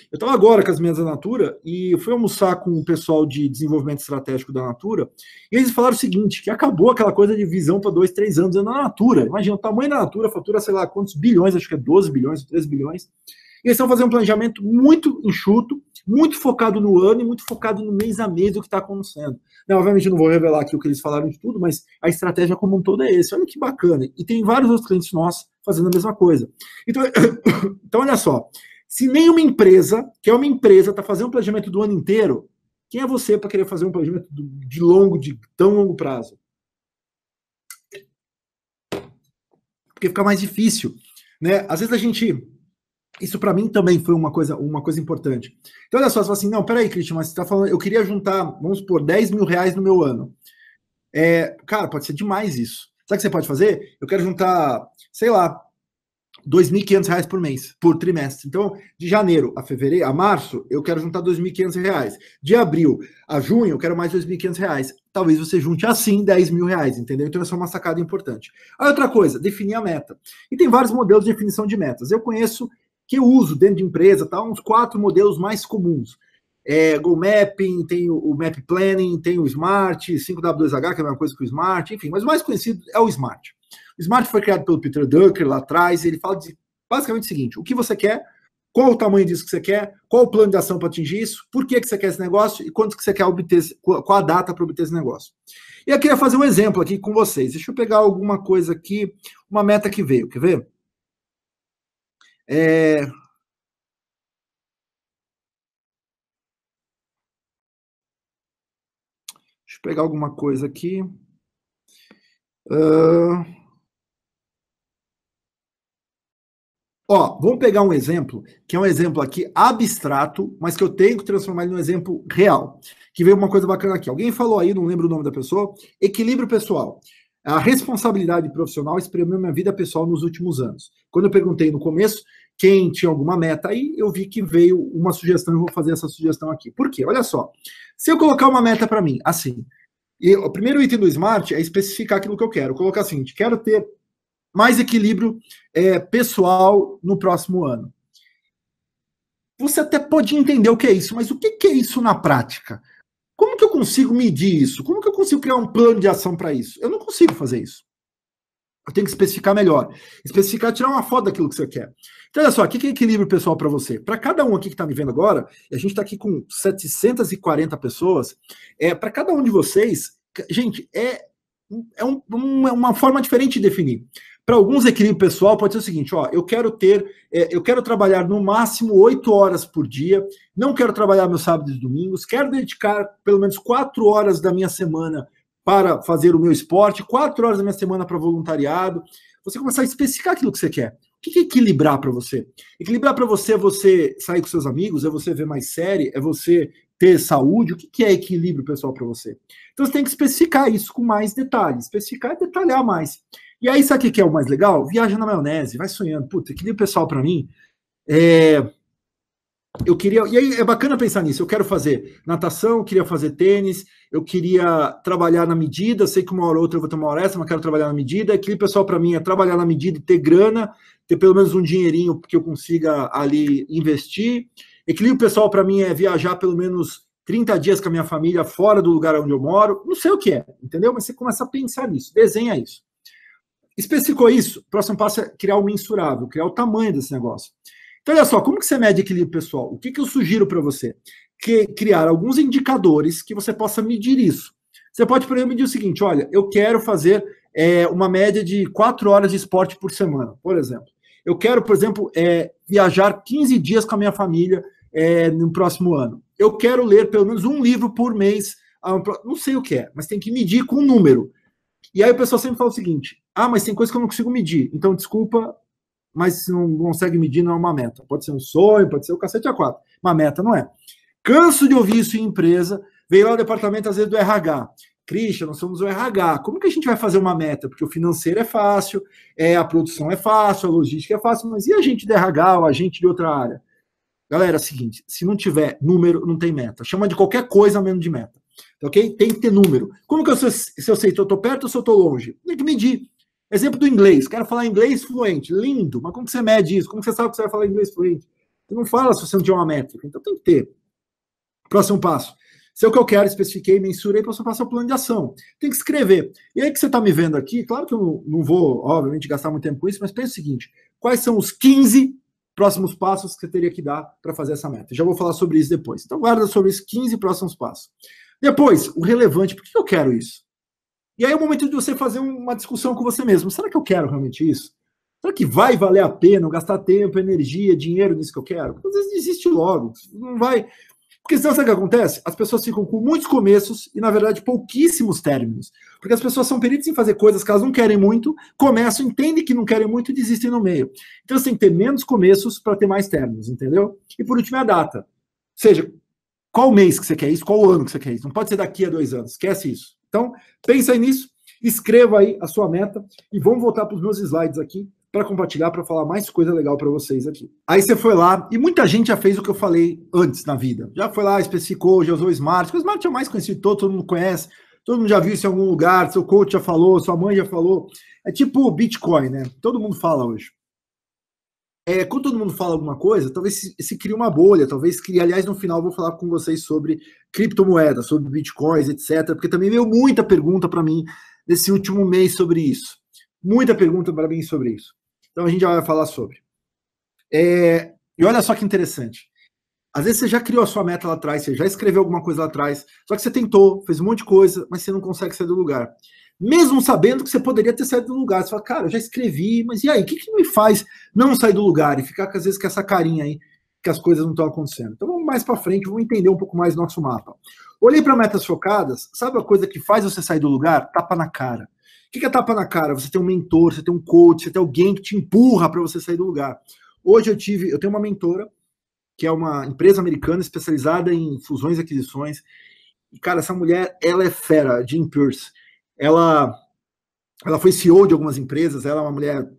Eu estava agora com as minhas da Natura e fui almoçar com o pessoal de desenvolvimento estratégico da Natura e eles falaram o seguinte, que acabou aquela coisa de visão para 2, 3 anos na Natura. Imagina, o tamanho da Natura, fatura sei lá quantos bilhões, acho que é 12 bilhões, 13 bilhões. E eles estão fazendo um planejamento muito enxuto, muito focado no ano e muito focado no mês a mês do que está acontecendo. Não, obviamente, eu não vou revelar aqui o que eles falaram de tudo, mas a estratégia como um todo é esse. Olha que bacana. E tem vários outros clientes nossos fazendo a mesma coisa. Então, então olha só. Se nenhuma empresa, que é uma empresa, está fazendo um planejamento do ano inteiro, quem é você para querer fazer um planejamento de tão longo prazo? Porque fica mais difícil, né? Às vezes a gente... Isso para mim também foi uma coisa importante. Então, olha só, você fala assim, não, peraí, Cristian, mas você está falando, eu queria juntar, vamos supor, 10 mil reais no meu ano. Cara, pode ser demais isso. Sabe o que você pode fazer? Eu quero juntar, sei lá, R$2.500 por mês, por trimestre. Então, de janeiro a fevereiro, a março, eu quero juntar R$2.500. De abril a junho, eu quero mais R$2.500. Talvez você junte assim R$10 mil, entendeu? Então, essa é uma sacada importante. A outra coisa, definir a meta. E tem vários modelos de definição de metas. Eu conheço, que eu uso dentro de empresa, tá? Uns 4 modelos mais comuns. Goal Mapping, tem o Map Planning, tem o Smart, 5W2H, que é a mesma coisa que o Smart, enfim, mas o mais conhecido é o Smart. O Smart foi criado pelo Peter Drucker lá atrás, e ele fala basicamente o seguinte, o que você quer, qual o tamanho disso que você quer, qual o plano de ação para atingir isso, por que você quer esse negócio e quanto que você quer obter, qual a data para obter esse negócio. E eu queria fazer um exemplo aqui com vocês. Deixa eu pegar alguma coisa aqui, uma meta que veio, quer ver? Deixa eu pegar alguma coisa aqui. Vamos pegar um exemplo, que é um exemplo aqui abstrato, mas que eu tenho que transformar ele num exemplo real. Que veio uma coisa bacana aqui. Alguém falou aí, não lembro o nome da pessoa, equilíbrio pessoal. A responsabilidade profissional espremeu minha vida pessoal nos últimos anos. Quando eu perguntei no começo quem tinha alguma meta aí, eu vi que veio uma sugestão, eu vou fazer essa sugestão aqui. Por quê? Olha só, se eu colocar uma meta para mim, assim, e o primeiro item do Smart é especificar aquilo que eu quero. Colocar assim, quero ter mais equilíbrio pessoal no próximo ano. Você até pode entender o que é isso, mas o que é isso na prática? Como que eu consigo medir isso? Como que eu consigo criar um plano de ação para isso? Eu não consigo fazer isso. Eu tenho que especificar melhor. Especificar, tirar uma foto daquilo que você quer. Então, olha só, o que é equilíbrio pessoal para você? Para cada um aqui que está me vendo agora, e a gente está aqui com 740 pessoas, para cada um de vocês, gente, uma forma diferente de definir. Para alguns, equilíbrio pessoal pode ser o seguinte, eu quero trabalhar no máximo 8 horas por dia, não quero trabalhar meus sábados e domingos, quero dedicar pelo menos 4 horas da minha semana para fazer o meu esporte, 4 horas da minha semana para voluntariado. Você começar a especificar aquilo que você quer. O que é equilibrar para você? Equilibrar para você é você sair com seus amigos, é você ver mais série, é você ter saúde. O que é equilíbrio pessoal para você? Então você tem que especificar isso com mais detalhes. Especificar é detalhar mais. E aí, sabe o que é o mais legal? Viaja na maionese, vai sonhando. Puta, equilíbrio pessoal para mim eu queria, e aí é bacana pensar nisso, eu quero fazer natação, eu queria fazer tênis, eu queria trabalhar na medida, sei que uma hora ou outra eu vou ter uma hora extra, mas quero trabalhar na medida, aquele pessoal para mim é trabalhar na medida e ter grana, ter pelo menos um dinheirinho que eu consiga ali investir, equilíbrio pessoal para mim é viajar pelo menos 30 dias com a minha família fora do lugar onde eu moro, não sei o que é, entendeu? Mas você começa a pensar nisso, desenha isso. Especificou isso, o próximo passo é criar o mensurável, criar o tamanho desse negócio. Então, olha só, como que você mede equilíbrio pessoal? O que eu sugiro para você? Criar alguns indicadores que você possa medir isso. Você pode, por exemplo, medir o seguinte, olha, eu quero fazer uma média de 4 horas de esporte por semana, por exemplo. Eu quero, por exemplo, viajar 15 dias com a minha família no próximo ano. Eu quero ler pelo menos um livro por mês, não sei o que é, mas tem que medir com um número. E aí o pessoal sempre fala o seguinte, mas tem coisa que eu não consigo medir, então desculpa, mas se não consegue medir, não é uma meta. Pode ser um sonho, pode ser o cacete A4. Uma meta não é. Canso de ouvir isso em empresa, veio lá o departamento, às vezes, do RH. Christian, nós somos o RH. Como que a gente vai fazer uma meta? Porque o financeiro é fácil, a produção é fácil, a logística é fácil, mas e a gente de RH, ou a gente de outra área? Galera, é o seguinte, se não tiver número, não tem meta. Chama de qualquer coisa menos de meta. Ok? Tem que ter número. Como que eu sei se eu sei se eu estou perto ou se eu estou longe? Tem que medir. Exemplo do inglês. Quero falar inglês fluente. Lindo. Mas como que você mede isso? Como que você sabe que você vai falar inglês fluente? Você não fala se você não tiver uma métrica. Então tem que ter. Próximo passo. Se é o que eu quero, especifiquei, mensurei, próximo passo é o plano de ação. Tem que escrever. E aí que você está me vendo aqui, claro que eu não vou, obviamente, gastar muito tempo com isso, mas pensa o seguinte, quais são os 15 próximos passos que você teria que dar para fazer essa meta? Já vou falar sobre isso depois. Então guarda sobre os 15 próximos passos. Depois, o relevante, por que eu quero isso? E aí é o momento de você fazer uma discussão com você mesmo. Será que eu quero realmente isso? Será que vai valer a pena eu gastar tempo, energia, dinheiro nisso que eu quero? Porque às vezes desiste logo. Não vai... Porque senão, sabe o que acontece? As pessoas ficam com muitos começos e, na verdade, pouquíssimos términos. Porque as pessoas são peritas em fazer coisas que elas não querem muito, começam, entendem que não querem muito e desistem no meio. Então, você tem que ter menos começos para ter mais términos, entendeu? E, por último, é a data. Ou seja, qual mês que você quer isso? Qual ano que você quer isso? Não pode ser daqui a 2 anos. Esquece isso. Então, pensa aí nisso, escreva aí a sua meta e vamos voltar para os meus slides aqui para compartilhar, para falar mais coisa legal para vocês aqui. Aí você foi lá, e muita gente já fez o que eu falei antes na vida. Já foi lá, especificou, já usou o Smart. O Smart é o mais conhecido, todo mundo conhece, todo mundo já viu isso em algum lugar, seu coach já falou, sua mãe já falou. É tipo Bitcoin, né? Todo mundo fala hoje. Quando todo mundo fala alguma coisa, talvez se crie uma bolha, talvez crie, aliás, no final eu vou falar com vocês sobre criptomoedas, sobre bitcoins, etc., porque também veio muita pergunta para mim nesse último mês sobre isso. Muita pergunta para mim sobre isso. Então a gente já vai falar sobre. E olha só que interessante. Às vezes você já criou a sua meta lá atrás, você já escreveu alguma coisa lá atrás, só que você tentou, fez um monte de coisa, mas você não consegue sair do lugar. Mesmo sabendo que você poderia ter saído do lugar. Você fala, cara, eu já escrevi, mas e aí? O que me faz não sair do lugar e ficar, às vezes, com essa carinha aí, que as coisas não estão acontecendo? Então vamos mais para frente, vamos entender um pouco mais do nosso mapa. Olhei para metas focadas, sabe a coisa que faz você sair do lugar? Tapa na cara. O que é tapa na cara? Você tem um mentor, você tem um coach, você tem alguém que te empurra para você sair do lugar. Hoje eu tenho uma mentora, que é uma empresa americana especializada em fusões e aquisições. E, cara, essa mulher, ela é fera, Jean Pierce. Ela foi CEO de algumas empresas, ela é uma mulher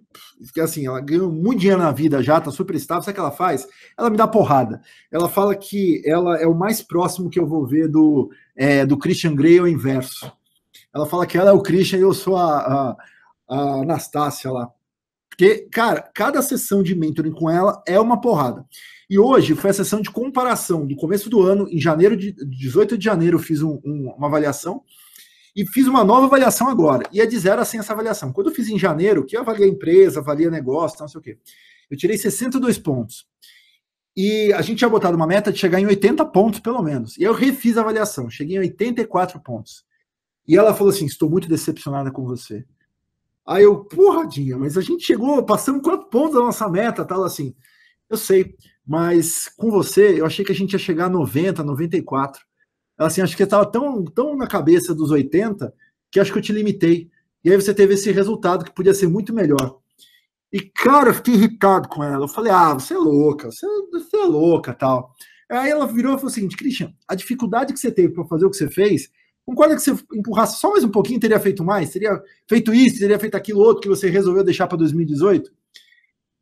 que, assim, ela ganhou muito dinheiro na vida já, tá super estável. Sabe o que ela faz? Ela me dá porrada. Ela fala que ela é o mais próximo que eu vou ver do Christian Grey ao inverso. Ela fala que ela é o Christian e eu sou a Anastácia lá. Porque, cara, cada sessão de mentoring com ela é uma porrada. E hoje foi a sessão de comparação do começo do ano, em janeiro, 18 de janeiro, eu fiz uma avaliação e fiz uma nova avaliação agora. E é de 0 a 100 essa avaliação. Quando eu fiz em janeiro, que eu avaliei a empresa, avalia negócio, não sei o quê, eu tirei 62 pontos. E a gente tinha botado uma meta de chegar em 80 pontos, pelo menos. E eu refiz a avaliação, cheguei em 84 pontos. E ela falou assim, estou muito decepcionada com você. Aí eu, porra, Dinha, mas a gente chegou, passamos 4 pontos da nossa meta, tal, assim. Eu sei, mas com você, eu achei que a gente ia chegar a 90, 94. Assim, acho que eu estava tão na cabeça dos 80 que acho que eu te limitei. E aí você teve esse resultado que podia ser muito melhor. E, cara, eu fiquei irritado com ela. Eu falei, você é louca, você é louca, tal. Aí ela virou e falou o seguinte, Christian, a dificuldade que você teve para fazer o que você fez, concorda que você empurrasse só mais um pouquinho, teria feito mais? Teria feito isso, teria feito aquilo outro que você resolveu deixar para 2018?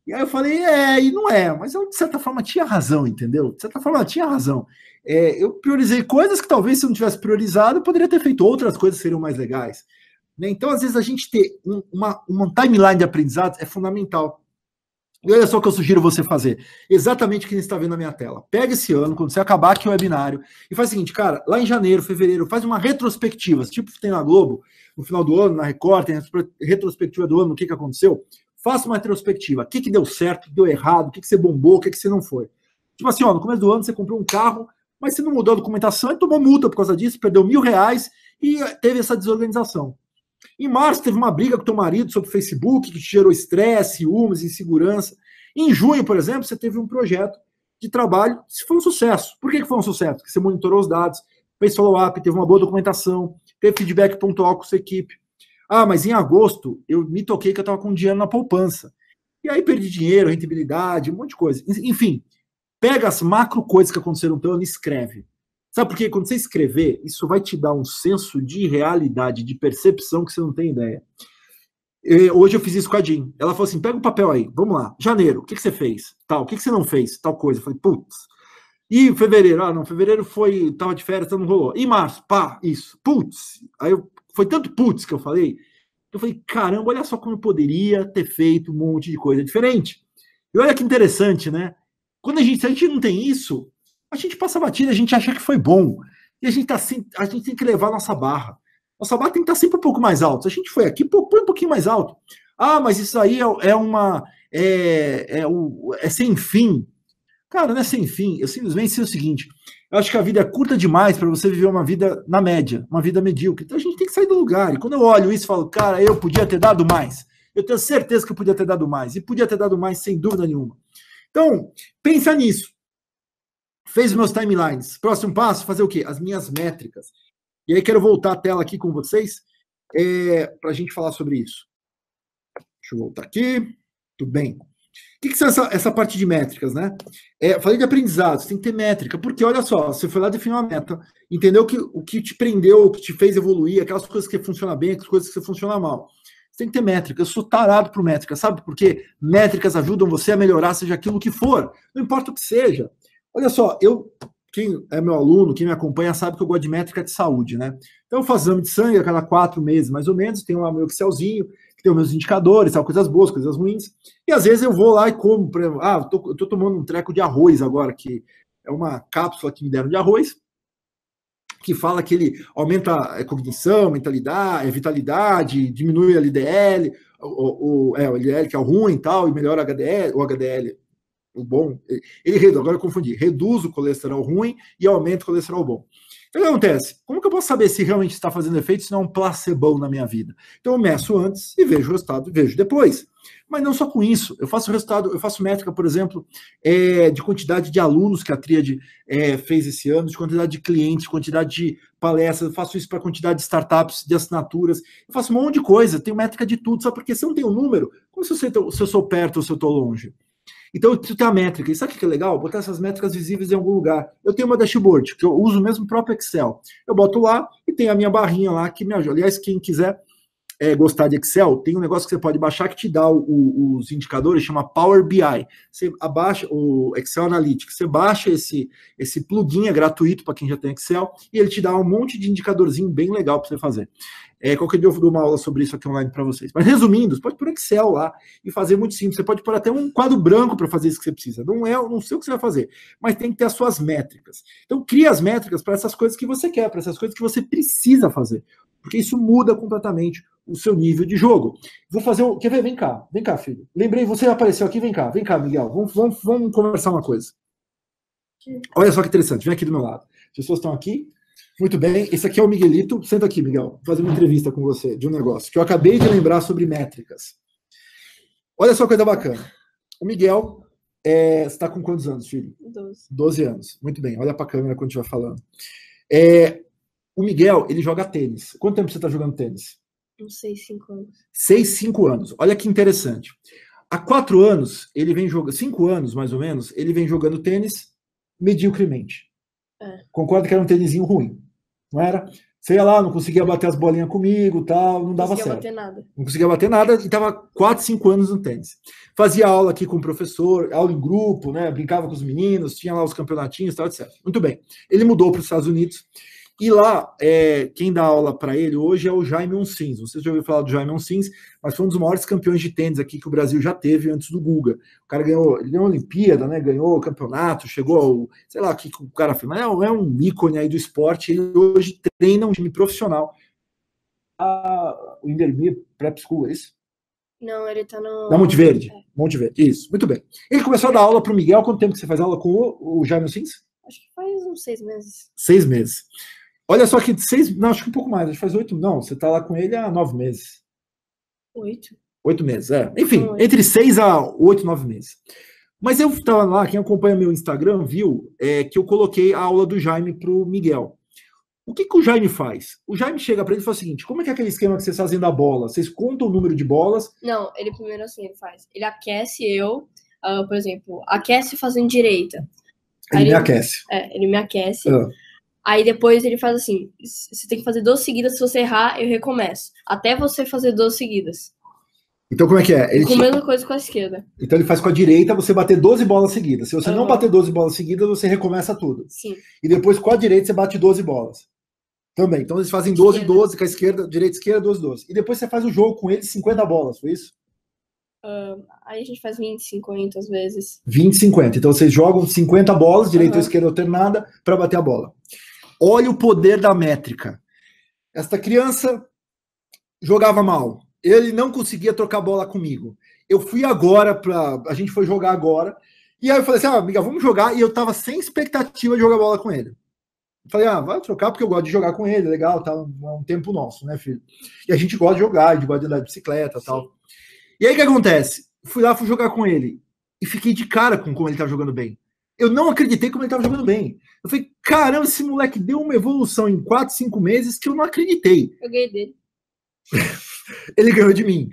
E aí eu falei, e não é, mas eu, de certa forma, tinha razão, entendeu? De certa forma, ela tinha razão. Eu priorizei coisas que talvez se eu não tivesse priorizado, eu poderia ter feito outras coisas que seriam mais legais. Né? Então, às vezes, a gente ter uma timeline de aprendizado é fundamental. E olha só o que eu sugiro você fazer. Exatamente o que você está vendo na minha tela. Pega esse ano, quando você acabar aqui o webinário, e faz o seguinte, cara, lá em janeiro, fevereiro, faz uma retrospectiva, tipo tem na Globo, no final do ano, na Record, tem a retrospectiva do ano, o que aconteceu. Faça uma retrospectiva. O que deu certo, o que deu errado, o que você bombou, o que você não foi. Tipo assim, no começo do ano você comprou um carro, mas você não mudou a documentação e tomou multa por causa disso, perdeu R$1.000 e teve essa desorganização. Em março teve uma briga com o teu marido sobre o Facebook, que te gerou estresse, ciúmes, insegurança. Em junho, por exemplo, você teve um projeto de trabalho, isso foi um sucesso. Por que foi um sucesso? Porque você monitorou os dados, fez follow-up, teve uma boa documentação, teve feedback pontual com sua equipe. Mas em agosto eu me toquei que eu estava com dinheiro na poupança. E aí perdi dinheiro, rentabilidade, um monte de coisa. Enfim, pega as macro coisas que aconteceram no teu ano e escreve. Sabe por quê? Quando você escrever, isso vai te dar um senso de realidade, de percepção que você não tem ideia. Hoje eu fiz isso com a Jean. Ela falou assim: pega um papel aí, vamos lá. Janeiro, o que você fez? Tal, o que você não fez? Tal coisa. Eu falei, putz. E fevereiro? Ah, não, fevereiro tava de férias, então não rolou. E março? Pá, isso. Putz. Foi tanto putz que eu falei caramba, olha só como eu poderia ter feito um monte de coisa diferente. E olha que interessante, né? Se a gente não tem isso, a gente passa batida, a gente acha que foi bom. E a gente tem que levar a nossa barra. Nossa barra tem que estar sempre um pouco mais alta. Se a gente foi aqui, põe um pouquinho mais alto. Ah, mas isso aí é sem fim. Cara, não é sem fim. Eu simplesmente sei o seguinte: eu acho que a vida é curta demais para você viver uma vida na média, uma vida medíocre. Então a gente tem que sair do lugar. E quando eu olho isso, eu falo, cara, eu podia ter dado mais. Eu tenho certeza que eu podia ter dado mais. E podia ter dado mais, sem dúvida nenhuma. Então, pensa nisso. Fez meus timelines. Próximo passo, fazer o quê? As minhas métricas. E aí quero voltar a tela aqui com vocês para a gente falar sobre isso. Deixa eu voltar aqui. Tudo bem. O que são essa parte de métricas, né? Falei de aprendizado, você tem que ter métrica, porque olha só, você foi lá definir uma meta, entendeu o que te prendeu, o que te fez evoluir, aquelas coisas que funcionam bem, aquelas coisas que funcionam mal. Você tem que ter métrica. Eu sou tarado por métrica, sabe? Porque métricas ajudam você a melhorar, seja aquilo que for, não importa o que seja. Olha só, quem é meu aluno, quem me acompanha, sabe que eu gosto de métrica de saúde, né? Então eu faço exame de sangue a cada 4 meses, mais ou menos, tenho lá meu Excelzinho, que tem os meus indicadores, tal, coisas boas, coisas ruins, e às vezes eu vou lá e como, eu tô tomando um treco de arroz agora, que é uma cápsula que me deram de arroz, que fala que ele aumenta a cognição, mentalidade, vitalidade, diminui a LDL, o LDL que é o ruim e tal, e melhora o HDL, o bom, agora eu confundi, reduz o colesterol ruim e aumenta o colesterol bom. Então, o que acontece? Como que eu posso saber se realmente está fazendo efeito, se não é um placebo na minha vida? Então, eu meço antes e vejo o resultado, vejo depois. Mas não só com isso, eu faço métrica, por exemplo, de quantidade de alunos que a Tríade fez esse ano, de quantidade de clientes, quantidade de palestras, eu faço isso para quantidade de startups, de assinaturas, eu faço um monte de coisa, tenho métrica de tudo, só porque se eu não tenho um número, como se eu sou perto ou se eu estou longe? Então, eu preciso ter a métrica. E sabe o que é legal? Botar essas métricas visíveis em algum lugar. Eu tenho uma dashboard, que eu uso mesmo o próprio Excel. Eu boto lá e tem a minha barrinha lá que me ajuda. Aliás, quem quiser gostar de Excel, tem um negócio que você pode baixar que te dá os indicadores, chama Power BI. Você abaixa o Excel Analytics, você baixa esse plugin, é gratuito para quem já tem Excel, e ele te dá um monte de indicadorzinho bem legal para você fazer. Qualquer dia eu dou uma aula sobre isso aqui online para vocês. Mas resumindo, você pode pôr Excel lá e fazer muito simples. Você pode pôr até um quadro branco para fazer isso que você precisa. Não sei o que você vai fazer, mas tem que ter as suas métricas. Então, cria as métricas para essas coisas que você quer, para essas coisas que você precisa fazer. Porque isso muda completamente o seu nível de jogo. Vou fazer o. Quer ver? Vem cá, filho. Lembrei, você apareceu aqui, vem cá, Miguel. Vamos conversar uma coisa. Olha só que interessante, vem aqui do meu lado. As pessoas estão aqui. Muito bem, esse aqui é o Miguelito. Senta aqui, Miguel. Vou fazer uma entrevista com você de um negócio que eu acabei de lembrar sobre métricas. Olha só que coisa bacana. O Miguel, você está com quantos anos, filho? 12. 12 anos. Muito bem, olha para a câmera quando estiver falando. O Miguel, ele joga tênis. Quanto tempo você está jogando tênis? Uns 6, 5 anos. 6, 5 anos. Olha que interessante. Há 4 anos, ele vem jogando, 5 anos mais ou menos, ele vem jogando tênis mediocremente. Concorda que era um tênisinho ruim, não era? Você ia lá, não conseguia bater as bolinhas comigo, tal, não dava certo. Não conseguia bater nada e estava 4, 5 anos no tênis. Fazia aula aqui com o professor, aula em grupo, né? Brincava com os meninos, tinha lá os campeonatinhos, tal, etc. Muito bem. Ele mudou para os Estados Unidos. E lá, quem dá aula para ele hoje é o Jaime Onsins. Vocês já ouviram falar do Jaime Onsins, mas foi um dos maiores campeões de tênis aqui que o Brasil já teve antes do Guga. O cara ganhou a Olimpíada, né? Ganhou o campeonato, chegou ao, sei lá o que o cara fez, mas é um ícone aí do esporte. Ele hoje treina um time profissional. O Indermir Prep School, é isso? Não, ele tá no... Na Monte Verde. Monte Verde, isso, muito bem. Ele começou a dar aula para o Miguel. Quanto tempo que você faz aula com o Jaime Onsins? Acho que faz uns 6 meses. 6 meses. Olha só que 6, não, acho que um pouco mais, acho que faz 8, não, você tá lá com ele há 9 meses. 8? 8 meses, Enfim, entre 6 a 8, 9 meses. Mas eu estava lá, quem acompanha meu Instagram viu que eu coloquei a aula do Jaime pro Miguel. O que o Jaime faz? O Jaime chega para ele e fala o seguinte: como é que é aquele esquema que vocês fazem da bola? Vocês contam o número de bolas? Não, ele primeiro assim, ele faz. Ele aquece por exemplo, aquece fazendo direita. Ele me aquece. Ele me aquece. Aí depois ele faz assim, você tem que fazer 12 seguidas, se você errar, eu recomeço. Até você fazer 12 seguidas. Então como é que é? E com a mesma coisa com a esquerda. Então ele faz com a direita você bater 12 bolas seguidas. Se você não Aham. bater 12 bolas seguidas, você recomeça tudo. Sim. E depois com a direita você bate 12 bolas. Também. Então eles fazem 12, Esquerda. 12, com a esquerda, direita, esquerda, 12, 12. E depois você faz o jogo com eles 50 bolas, foi isso? Aí a gente faz 20, 50 às vezes. 20, 50. Então vocês jogam 50 bolas, direita ou Aham. esquerda alternada, para bater a bola. Olha o poder da métrica. Esta criança jogava mal. Ele não conseguia trocar bola comigo. Eu fui agora a gente foi jogar agora. E aí eu falei assim, amiga, vamos jogar. E eu tava sem expectativa de jogar bola com ele. Eu falei, vai trocar porque eu gosto de jogar com ele, legal, tá um tempo nosso, né, filho? E a gente gosta de jogar, a gente gosta de andar de bicicleta e tal. E aí o que acontece? Fui jogar com ele e fiquei de cara com como ele tava jogando bem. Eu não acreditei como ele tava jogando bem. Eu falei, caramba, esse moleque deu uma evolução em 4, 5 meses que eu não acreditei. Eu ganhei dele. Ele ganhou de mim.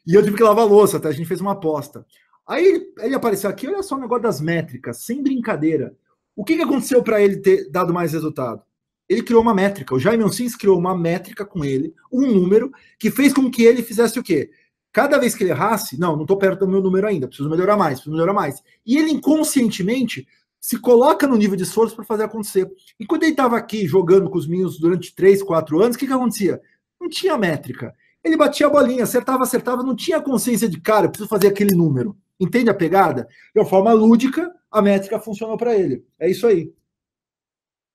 E eu tive que lavar a louça, até a gente fez uma aposta. Aí ele apareceu aqui, olha só o negócio das métricas, sem brincadeira. O que aconteceu para ele ter dado mais resultado? Ele criou uma métrica. O Jaime Oncins criou uma métrica com ele, um número, que fez com que ele fizesse o quê? Cada vez que ele errasse, não estou perto do meu número ainda, preciso melhorar mais, preciso melhorar mais. E ele inconscientemente se coloca no nível de esforço para fazer acontecer. E quando ele estava aqui jogando com os meninos durante 3, 4 anos, o que acontecia? Não tinha métrica. Ele batia a bolinha, acertava, não tinha consciência de, cara, eu preciso fazer aquele número. Entende a pegada? De uma forma lúdica, a métrica funcionou para ele. É isso aí.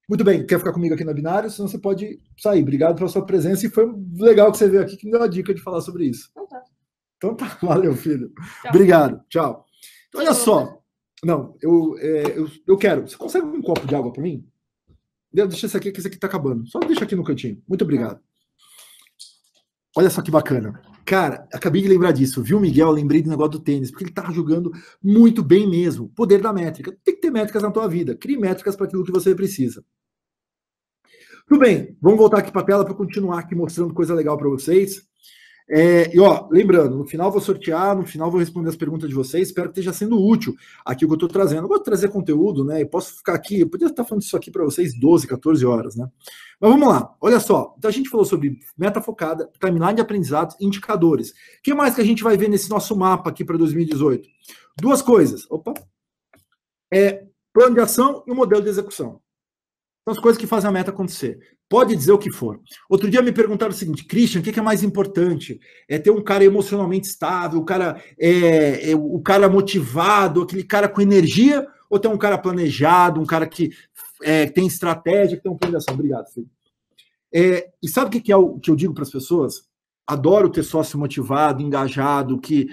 Muito bem, quer ficar comigo aqui na Binário? Senão você pode sair. Obrigado pela sua presença e foi legal que você veio aqui, que me deu a dica de falar sobre isso. Então tá, valeu, filho. Tchau. Obrigado, tchau. Então, olha só. Não, eu quero. Você consegue um copo de água para mim? Deixa esse aqui, que esse aqui tá acabando. Só deixa aqui no cantinho. Muito obrigado. Olha só que bacana. Cara, acabei de lembrar disso, viu, Miguel? Eu lembrei do negócio do tênis, porque ele tava jogando muito bem mesmo. Poder da métrica. Tem que ter métricas na tua vida. Crie métricas para aquilo que você precisa. Tudo bem, vamos voltar aqui para a tela para continuar aqui mostrando coisa legal para vocês. E ó, lembrando, no final vou sortear, no final vou responder as perguntas de vocês, espero que esteja sendo útil aqui o que eu estou trazendo. Eu gosto de trazer conteúdo, né? Eu posso ficar aqui, eu podia estar falando isso aqui para vocês 12, 14 horas, né? Mas vamos lá, olha só. Então a gente falou sobre meta focada, timeline de aprendizados, indicadores. O que mais que a gente vai ver nesse nosso mapa aqui para 2018? Duas coisas. Opa! Plano de ação e o modelo de execução. São as coisas que fazem a meta acontecer. Pode dizer o que for. Outro dia me perguntaram o seguinte, Christian, o que é mais importante? É ter um cara emocionalmente estável, o cara motivado, aquele cara com energia, ou ter um cara planejado, um cara que tem estratégia, que tem um plano de ação? Obrigado, filho. E sabe o que é o que eu digo para as pessoas? Adoro ter sócio motivado, engajado, que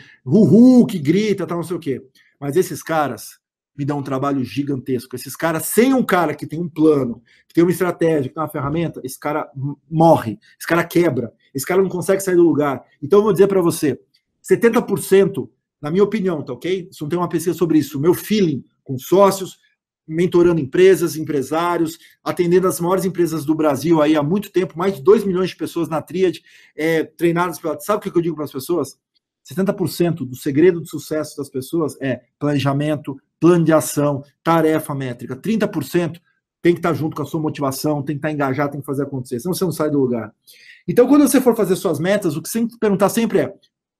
grita, tal, não sei o quê. Mas esses caras me dá um trabalho gigantesco. Esses caras, sem um cara que tem um plano, que tem uma estratégia, que tem uma ferramenta, esse cara morre, esse cara quebra, esse cara não consegue sair do lugar. Então eu vou dizer para você, 70%, na minha opinião, tá ok? Isso não tem uma pesquisa sobre isso. Meu feeling com sócios, mentorando empresas, empresários, atendendo as maiores empresas do Brasil aí há muito tempo, mais de 2 milhões de pessoas na Tríade, treinadas pela... Sabe o que eu digo para as pessoas? 70% do segredo do sucesso das pessoas é planejamento, plano de ação, tarefa métrica. 30% tem que estar junto com a sua motivação, tem que estar engajado, tem que fazer acontecer, senão você não sai do lugar. Então, quando você for fazer suas metas, o que você tem que perguntar sempre é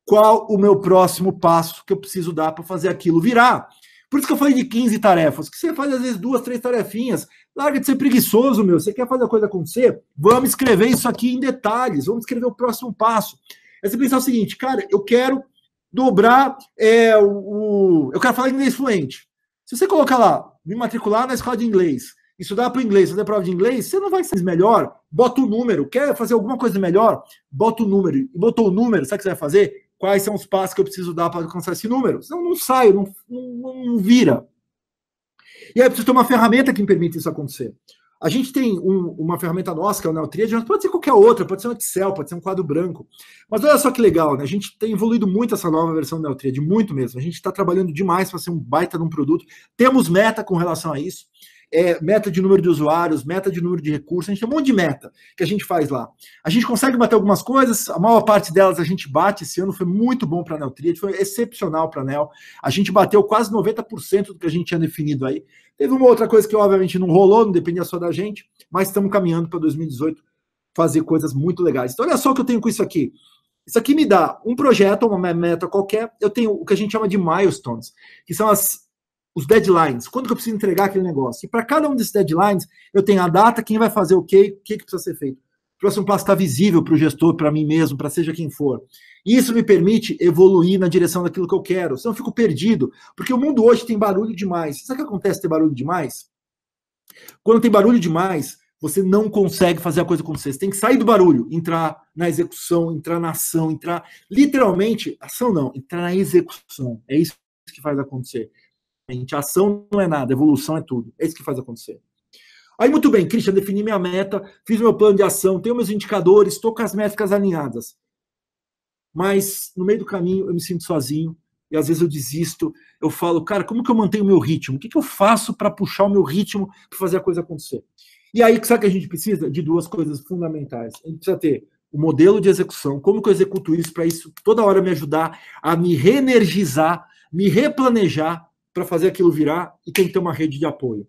qual o meu próximo passo que eu preciso dar para fazer aquilo virar. Por isso que eu falei de 15 tarefas, que você faz às vezes 2, 3 tarefinhas, larga de ser preguiçoso, meu, você quer fazer a coisa acontecer? Vamos escrever isso aqui em detalhes, vamos escrever o próximo passo. É você pensar o seguinte, cara, eu quero dobrar, eu quero falar inglês fluente. Se você colocar lá, me matricular na escola de inglês, estudar para o inglês, fazer prova de inglês, você não vai ser melhor, bota o número. Quer fazer alguma coisa melhor? Bota o número. E botou o número, sabe o que você vai fazer? Quais são os passos que eu preciso dar para alcançar esse número? Senão não sai, não vira. E aí eu preciso ter uma ferramenta que me permita isso acontecer. A gente tem uma ferramenta nossa, que é o Neotriad, mas pode ser qualquer outra, pode ser um Excel, pode ser um quadro branco. Mas olha só que legal, né? A gente tem evoluído muito essa nova versão do Neotriad, muito mesmo. A gente está trabalhando demais para ser um baita de um produto. Temos meta com relação a isso. Meta de número de usuários, meta de número de recursos, a gente tem um monte de meta que a gente faz lá. A gente consegue bater algumas coisas, a maior parte delas a gente bate. Esse ano foi muito bom para a Neotriad, foi excepcional para a Neo. A gente bateu quase 90% do que a gente tinha definido aí. Teve uma outra coisa que obviamente não rolou, não dependia só da gente, mas estamos caminhando para 2018 fazer coisas muito legais. Então olha só o que eu tenho com isso aqui. Isso aqui me dá um projeto, uma meta qualquer, eu tenho o que a gente chama de milestones, que são os deadlines, quando que eu preciso entregar aquele negócio. E para cada um desses deadlines, eu tenho a data, quem vai fazer o quê, o que precisa ser feito. O próximo passo está visível para o gestor, para mim mesmo, para seja quem for. E isso me permite evoluir na direção daquilo que eu quero, senão eu fico perdido, porque o mundo hoje tem barulho demais. Sabe o que acontece ter barulho demais? Quando tem barulho demais, você não consegue fazer a coisa acontecer. Você tem que sair do barulho, entrar na execução, entrar na ação, entrar literalmente, ação não, entrar na execução. É isso que faz acontecer. A ação não é nada, evolução é tudo. É isso que faz acontecer. Aí, muito bem, Christian, defini minha meta, fiz meu plano de ação, tenho meus indicadores, estou com as métricas alinhadas. Mas, no meio do caminho, eu me sinto sozinho, e às vezes eu desisto, eu falo, cara, como que eu mantenho o meu ritmo? O que eu faço para puxar o meu ritmo, para fazer a coisa acontecer? E aí, sabe que a gente precisa? De duas coisas fundamentais. A gente precisa ter o modelo de execução, como que eu executo isso, para isso toda hora me ajudar a me reenergizar, me replanejar, para fazer aquilo virar, e tem que ter uma rede de apoio.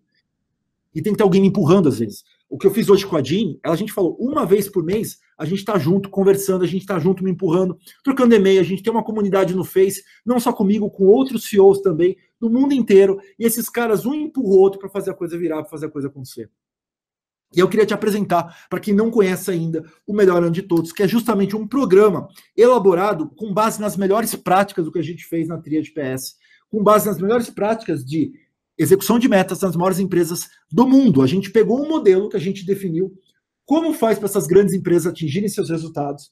E tem que ter alguém me empurrando às vezes. O que eu fiz hoje com a Jean, a gente falou, uma vez por mês, a gente está junto, conversando, a gente está junto, me empurrando, trocando e-mail, a gente tem uma comunidade no Face, não só comigo, com outros CEOs também, do mundo inteiro, e esses caras, um empurra o outro para fazer a coisa virar, para fazer a coisa acontecer. E eu queria te apresentar, para quem não conhece ainda, o Melhor Ano de Todos, que é justamente um programa elaborado com base nas melhores práticas do que a gente fez na Tríade PS, com base nas melhores práticas de execução de metas nas maiores empresas do mundo. A gente pegou um modelo que a gente definiu, como faz para essas grandes empresas atingirem seus resultados,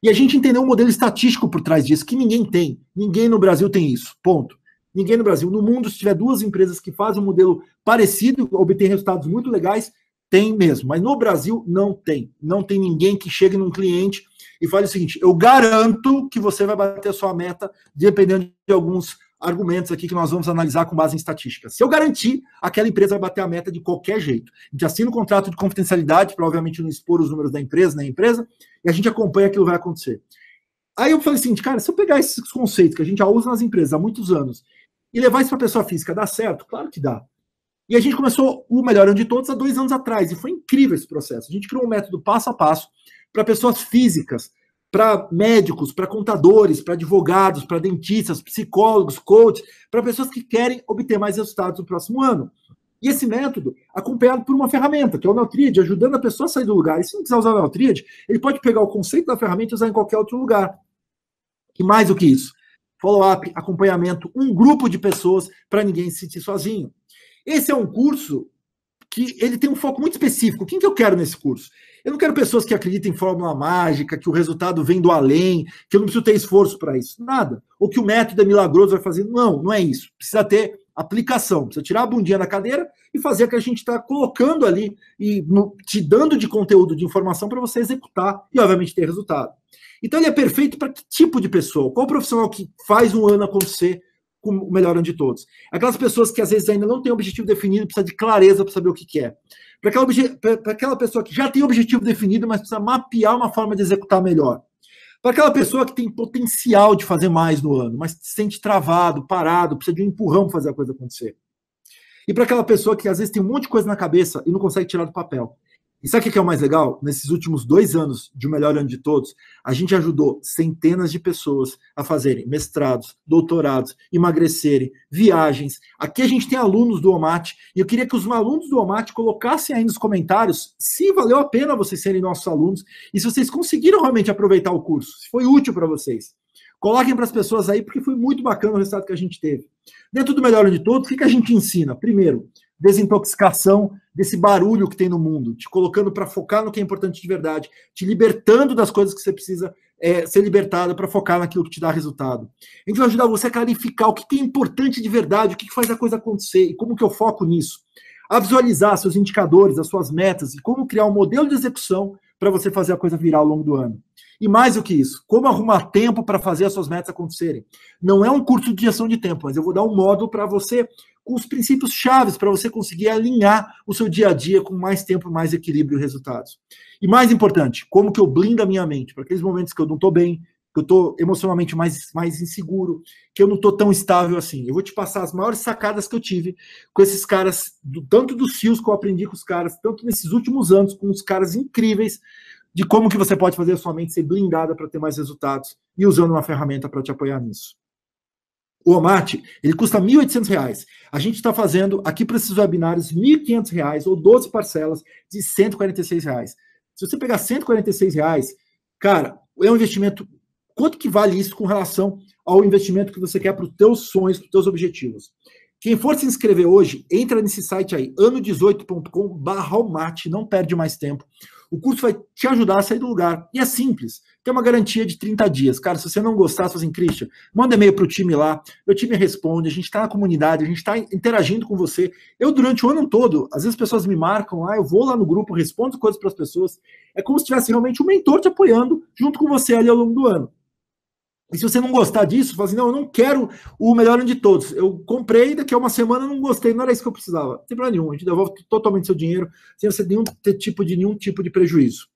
e a gente entendeu um modelo estatístico por trás disso, que ninguém tem. Ninguém no Brasil tem isso, ponto. Ninguém no Brasil. No mundo, se tiver duas empresas que fazem um modelo parecido, obtêm resultados muito legais, tem mesmo. Mas no Brasil, não tem. Não tem ninguém que chegue num cliente e fale o seguinte, eu garanto que você vai bater a sua meta, dependendo de alguns argumentos aqui que nós vamos analisar com base em estatísticas. Se eu garantir, aquela empresa vai bater a meta de qualquer jeito. A gente assina um contrato de confidencialidade, para obviamente não expor os números da empresa, na empresa, e a gente acompanha aquilo que vai acontecer. Aí eu falei assim, cara, se eu pegar esses conceitos que a gente já usa nas empresas há muitos anos e levar isso para a pessoa física, dá certo? Claro que dá. E a gente começou o Melhor Ano de Todos há 2 anos atrás, e foi incrível esse processo. A gente criou um método passo a passo para pessoas físicas, para médicos, para contadores, para advogados, para dentistas, psicólogos, coaches, para pessoas que querem obter mais resultados no próximo ano. E esse método, acompanhado por uma ferramenta, que é o Neutríade, ajudando a pessoa a sair do lugar. E se não quiser usar o Neutríade, ele pode pegar o conceito da ferramenta e usar em qualquer outro lugar. E mais do que isso, follow-up, acompanhamento, um grupo de pessoas para ninguém se sentir sozinho. Esse é um curso que ele tem um foco muito específico. Quem que eu quero nesse curso? Eu não quero pessoas que acreditem em fórmula mágica, que o resultado vem do além, que eu não preciso ter esforço para isso. Nada. Ou que o método é milagroso, vai fazer. Não, não é isso. Precisa ter aplicação. Precisa tirar a bundinha da cadeira e fazer o que a gente está colocando ali e te dando de conteúdo, de informação para você executar e, obviamente, ter resultado. Então, ele é perfeito para que tipo de pessoa? Qual profissional que faz um ano acontecer com o Melhor Ano de Todos? Aquelas pessoas que, às vezes, ainda não têm objetivo definido, precisa de clareza para saber o que quer. Para aquela pessoa que já tem objetivo definido, mas precisa mapear uma forma de executar melhor. Para aquela pessoa que tem potencial de fazer mais no ano, mas se sente travado, parado, precisa de um empurrão para fazer a coisa acontecer. E para aquela pessoa que às vezes tem um monte de coisa na cabeça e não consegue tirar do papel. E sabe o que é o mais legal? Nesses últimos 2 anos de O Melhor Ano de Todos, a gente ajudou centenas de pessoas a fazerem mestrados, doutorados, emagrecerem, viagens. Aqui a gente tem alunos do OMAT, e eu queria que os alunos do OMAT colocassem aí nos comentários se valeu a pena vocês serem nossos alunos e se vocês conseguiram realmente aproveitar o curso, se foi útil para vocês. Coloquem para as pessoas aí, porque foi muito bacana o resultado que a gente teve. Dentro do Melhor Ano de Todos, o que a gente ensina? Primeiro, desintoxicação desse barulho que tem no mundo, te colocando para focar no que é importante de verdade, te libertando das coisas que você precisa ser libertado para focar naquilo que te dá resultado. A gente vai ajudar você a clarificar o que é importante de verdade, o que faz a coisa acontecer e como que eu foco nisso. A visualizar seus indicadores, as suas metas e como criar um modelo de execução para você fazer a coisa virar ao longo do ano. E mais do que isso, como arrumar tempo para fazer as suas metas acontecerem. Não é um curso de gestão de tempo, mas eu vou dar um módulo para você, com os princípios chaves, para você conseguir alinhar o seu dia a dia com mais tempo, mais equilíbrio e resultados. E mais importante, como que eu blindo a minha mente para aqueles momentos que eu não estou bem, que eu estou emocionalmente mais inseguro, que eu não estou tão estável assim. Eu vou te passar as maiores sacadas que eu tive com esses caras, tanto dos fios que eu aprendi com os caras, tanto nesses últimos anos, com os caras incríveis, de como que você pode fazer a sua mente ser blindada para ter mais resultados e usando uma ferramenta para te apoiar nisso. O Omate, ele custa R$ 1.800. A gente está fazendo aqui para esses webinários R$ 1.500 ou 12 parcelas de R$ 146. Se você pegar R$ 146, cara, é um investimento. Quanto que vale isso com relação ao investimento que você quer para os teus sonhos, para os teus objetivos? Quem for se inscrever hoje, entra nesse site aí, ano18.com/omate, não perde mais tempo. O curso vai te ajudar a sair do lugar. E é simples. Tem uma garantia de 30 dias. Cara, se você não gostar, você fala assim, Christian, manda e-mail para o time lá. Meu time responde, a gente está na comunidade, a gente está interagindo com você. Eu, durante o ano todo, às vezes as pessoas me marcam lá, eu vou lá no grupo, respondo coisas para as pessoas. É como se tivesse realmente um mentor te apoiando junto com você ali ao longo do ano. E se você não gostar disso, fala assim, não, eu não quero o melhor ano de todos. Eu comprei, daqui a uma semana eu não gostei, não era isso que eu precisava. Não tem problema nenhum, a gente devolve totalmente seu dinheiro, sem você ter nenhum tipo de prejuízo.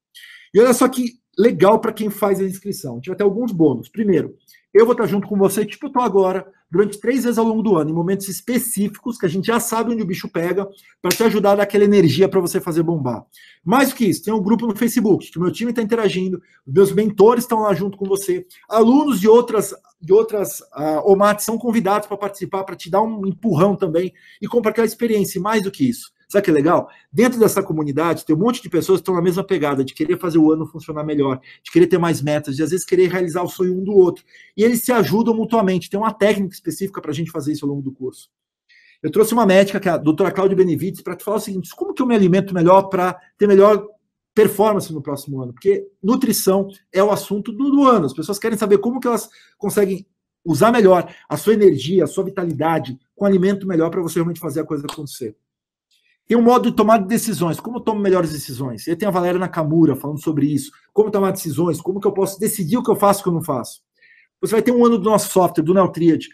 E olha só que legal para quem faz a inscrição. A gente vai ter alguns bônus. Primeiro, eu vou estar junto com você, tipo eu estou agora, durante 3 vezes ao longo do ano, em momentos específicos, que a gente já sabe onde o bicho pega, para te ajudar a dar aquela energia para você fazer bombar. Mais do que isso, tem um grupo no Facebook, que o meu time está interagindo, meus mentores estão lá junto com você, alunos de outras OMATs são convidados para participar, para te dar um empurrão também, e compartilhar a experiência. E mais do que isso, sabe o que é legal? Dentro dessa comunidade, tem um monte de pessoas que estão na mesma pegada, de querer fazer o ano funcionar melhor, de querer ter mais metas, de às vezes querer realizar o sonho um do outro. E eles se ajudam mutuamente. Tem uma técnica específica para a gente fazer isso ao longo do curso. Eu trouxe uma médica, que é a doutora Cláudia Benevides, para te falar o seguinte, como que eu me alimento melhor para ter melhor performance no próximo ano? Porque nutrição é o assunto do ano. As pessoas querem saber como que elas conseguem usar melhor a sua energia, a sua vitalidade, com alimento melhor para você realmente fazer a coisa acontecer. Tem um modo de tomar decisões. Como eu tomo melhores decisões? E tem a Valéria Nakamura falando sobre isso. Como tomar decisões? Como que eu posso decidir o que eu faço e o que eu não faço? Você vai ter um ano do nosso software, do Neotriad,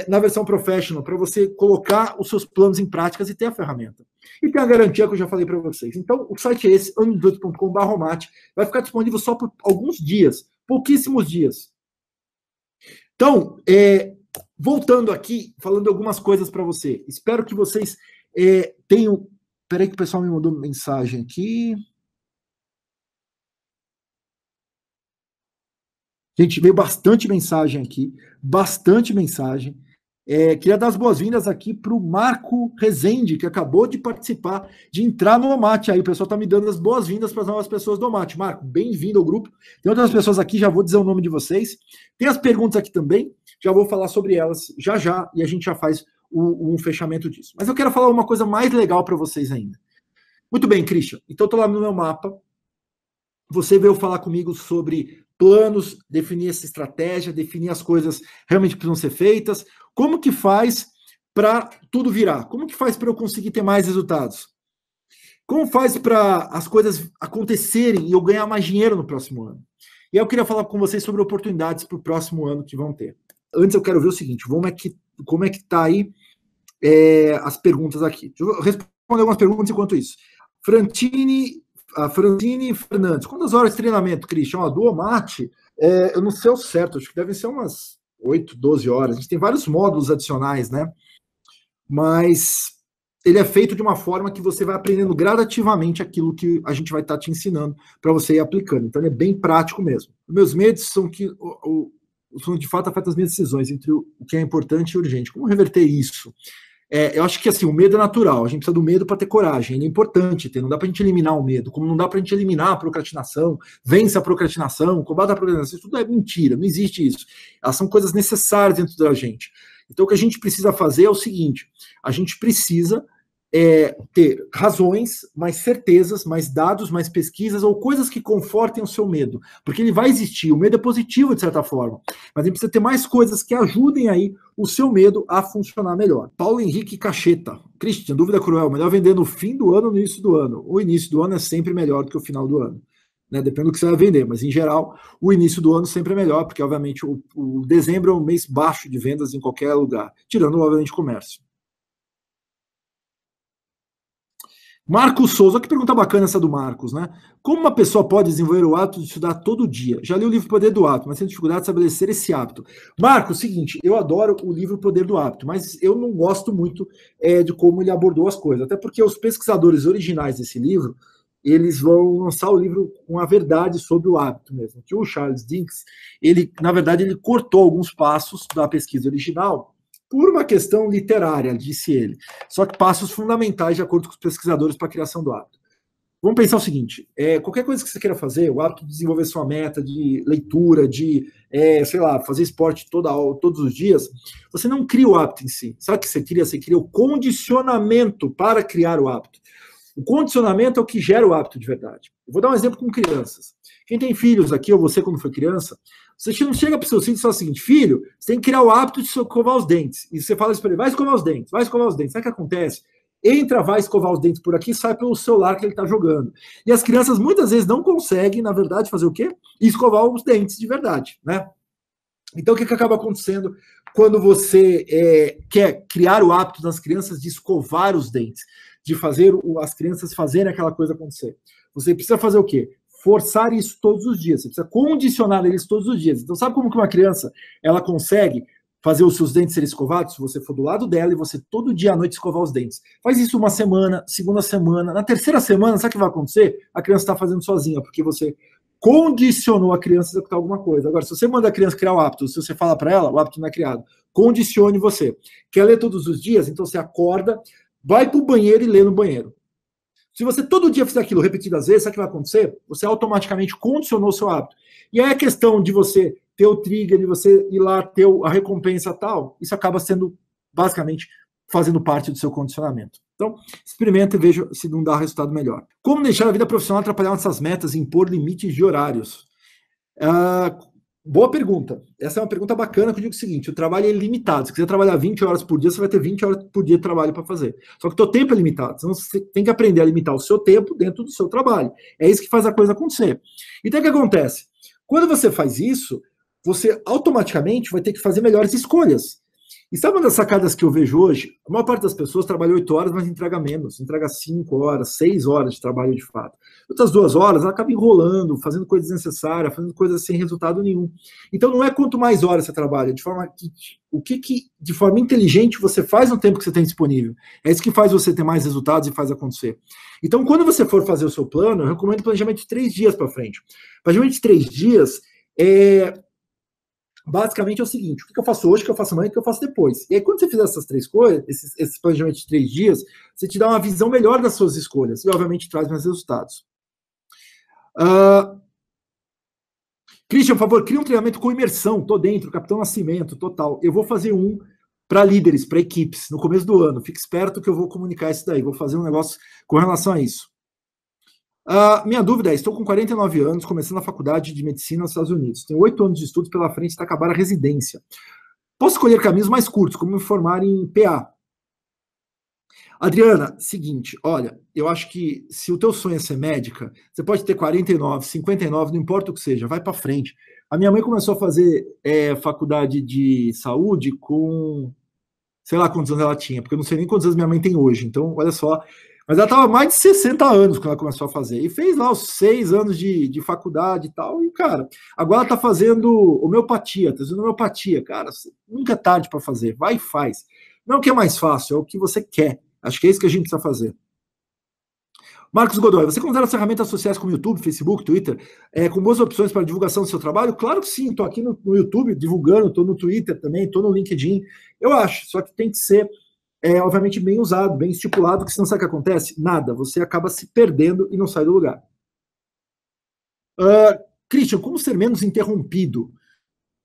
na versão Professional, para você colocar os seus planos em práticas e ter a ferramenta. E tem a garantia que eu já falei para vocês. Então, o site é esse, ano18.com/omate. Vai ficar disponível só por alguns dias, pouquíssimos dias. Então, voltando aqui, falando algumas coisas para você. Espero que vocês tenham... Peraí que o pessoal me mandou mensagem aqui. Gente, veio bastante mensagem aqui, bastante mensagem. Queria dar as boas-vindas aqui para o Marco Rezende, que acabou de participar, de entrar no Omate. Aí o pessoal está me dando as boas-vindas para as novas pessoas do Omate. Marco, bem-vindo ao grupo. Tem outras pessoas aqui, já vou dizer o nome de vocês. Tem as perguntas aqui também, já vou falar sobre elas já, e a gente já faz um fechamento disso. Mas eu quero falar uma coisa mais legal para vocês ainda. Muito bem, Christian. Então, eu estou lá no meu mapa. Você veio falar comigo sobre planos, definir essa estratégia, definir as coisas realmente que precisam ser feitas. Como que faz para tudo virar? Como que faz para eu conseguir ter mais resultados? Como faz para as coisas acontecerem e eu ganhar mais dinheiro no próximo ano? E aí eu queria falar com vocês sobre oportunidades para o próximo ano que vão ter. Antes eu quero ver o seguinte, como é que está aí as perguntas aqui. Deixa eu responder algumas perguntas enquanto isso. A Francine Fernandes, quantas horas de treinamento, Christian? Do Omate, eu não sei o certo, acho que devem ser umas 8, 12 horas. A gente tem vários módulos adicionais, né? Mas ele é feito de uma forma que você vai aprendendo gradativamente aquilo que a gente vai estar te ensinando para você ir aplicando. Então, ele é bem prático mesmo. Meus medos são que são de fato afetam as minhas decisões entre o que é importante e urgente. Como reverter isso? Eu acho que assim, o medo é natural, a gente precisa do medo para ter coragem, ele é importante ter, não dá para a gente eliminar o medo, como não dá para a gente eliminar a procrastinação, vença a procrastinação, combata a procrastinação, isso tudo é mentira, não existe isso. Elas são coisas necessárias dentro da gente. Então o que a gente precisa fazer é o seguinte, a gente precisa ter razões, mais certezas, mais dados, mais pesquisas ou coisas que confortem o seu medo, porque ele vai existir, o medo é positivo de certa forma, mas a gente precisa ter mais coisas que ajudem aí o seu medo a funcionar melhor. Paulo Henrique Cacheta, Christian, dúvida cruel, melhor vender no fim do ano ou no início do ano? O início do ano é sempre melhor do que o final do ano, né? Depende do que você vai vender, mas em geral o início do ano sempre é melhor, porque obviamente o dezembro é um mês baixo de vendas em qualquer lugar, tirando obviamente o comércio. Marcos Souza, que pergunta bacana essa do Marcos, né? Como uma pessoa pode desenvolver o hábito de estudar todo dia? Já li o livro Poder do Hábito, mas tenho dificuldade de estabelecer esse hábito. Marcos, seguinte, eu adoro o livro Poder do Hábito, mas eu não gosto muito de como ele abordou as coisas, até porque os pesquisadores originais desse livro, eles vão lançar o livro com a verdade sobre o hábito mesmo. Que o Charles Dickens, ele, na verdade, ele cortou alguns passos da pesquisa original por uma questão literária, disse ele. Só que passos fundamentais de acordo com os pesquisadores para a criação do hábito. Vamos pensar o seguinte, qualquer coisa que você queira fazer, o hábito de desenvolver sua meta de leitura, de, sei lá, fazer esporte todos os dias, você não cria o hábito em si. Sabe o que você cria? Você cria o condicionamento para criar o hábito. O condicionamento é o que gera o hábito de verdade. Eu vou dar um exemplo com crianças. Quem tem filhos aqui, ou você quando foi criança, você não chega para o seu filho e fala o seguinte, filho, você tem que criar o hábito de escovar os dentes. E você fala isso para ele, vai escovar os dentes, vai escovar os dentes. Sabe o que acontece? Entra, vai escovar os dentes por aqui, sai pelo celular que ele está jogando. E as crianças muitas vezes não conseguem, na verdade, fazer o quê? Escovar os dentes de verdade, né? Então, o que acaba acontecendo quando você quer criar o hábito das crianças de escovar os dentes, de fazer as crianças fazerem aquela coisa acontecer? Você precisa fazer o quê? Forçar isso todos os dias. Você precisa condicionar eles todos os dias. Então, sabe como que uma criança ela consegue fazer os seus dentes serem escovados? Se você for do lado dela e você todo dia à noite escovar os dentes. Faz isso uma semana, segunda semana. Na terceira semana, sabe o que vai acontecer? A criança está fazendo sozinha, porque você condicionou a criança a executar alguma coisa. Agora, se você manda a criança criar o hábito, se você fala para ela, o hábito não é criado. Condicione você. Quer ler todos os dias? Então você acorda, vai para o banheiro e lê no banheiro. Se você todo dia fizer aquilo repetidas vezes, sabe o que vai acontecer? Você automaticamente condicionou o seu hábito. E aí a questão de você ter o trigger, de você ir lá ter a recompensa tal, isso acaba sendo, basicamente, fazendo parte do seu condicionamento. Então, experimenta e veja se não dá resultado melhor. Como deixar a vida profissional atrapalhar nossas metas e impor limites de horários? Boa pergunta. Essa é uma pergunta bacana que eu digo o seguinte, o trabalho é limitado. Se quiser trabalhar 20 horas por dia, você vai ter 20 horas por dia de trabalho para fazer. Só que o teu tempo é limitado. Então você tem que aprender a limitar o seu tempo dentro do seu trabalho. É isso que faz a coisa acontecer. Então o que acontece? Quando você faz isso, você automaticamente vai ter que fazer melhores escolhas. E sabe uma das sacadas que eu vejo hoje? A maior parte das pessoas trabalha 8 horas, mas entrega menos. Entrega 5 horas, 6 horas de trabalho de fato. Outras 2 horas, ela acaba enrolando, fazendo coisas desnecessárias, fazendo coisas sem resultado nenhum. Então não é quanto mais horas você trabalha, de forma que de forma inteligente você faz no tempo que você tem disponível. É isso que faz você ter mais resultados e faz acontecer. Então quando você for fazer o seu plano, eu recomendo planejamento de 3 dias para frente. Planejamento de 3 dias basicamente é o seguinte, o que eu faço hoje, o que eu faço amanhã, o que eu faço depois. E aí, quando você fizer essas 3 coisas, esse planejamento de 3 dias, você te dá uma visão melhor das suas escolhas e, obviamente, traz mais resultados. Christian, por favor, cria um treinamento com imersão. Tô dentro, Capitão Nascimento, total. Eu vou fazer um para líderes, para equipes, no começo do ano. Fique esperto que eu vou comunicar isso daí. Vou fazer um negócio com relação a isso. Minha dúvida é, estou com 49 anos, começando a faculdade de medicina nos Estados Unidos. Tenho 8 anos de estudos pela frente para acabar a residência. Posso escolher caminhos mais curtos, como me formar em PA? Adriana, seguinte, olha, eu acho que se o teu sonho é ser médica, você pode ter 49, 59, não importa o que seja, vai para frente. A minha mãe começou a fazer faculdade de saúde com, sei lá quantos anos ela tinha, porque eu não sei nem quantos anos minha mãe tem hoje, então, olha só. Mas ela estava mais de 60 anos quando ela começou a fazer. E fez lá os 6 anos de faculdade e tal. E, cara, agora ela está fazendo homeopatia, está fazendo homeopatia. Cara, nunca é tarde para fazer. Vai e faz. Não é o que é mais fácil, é o que você quer. Acho que é isso que a gente precisa fazer. Marcos Godoy, você considera as ferramentas sociais como YouTube, Facebook, Twitter, com boas opções para divulgação do seu trabalho? Claro que sim. Estou aqui no YouTube divulgando, estou no Twitter também, estou no LinkedIn. Eu acho, só que tem que ser obviamente bem usado, bem estipulado, que senão sabe o que acontece? Nada, você acaba se perdendo e não sai do lugar. Christian, como ser menos interrompido?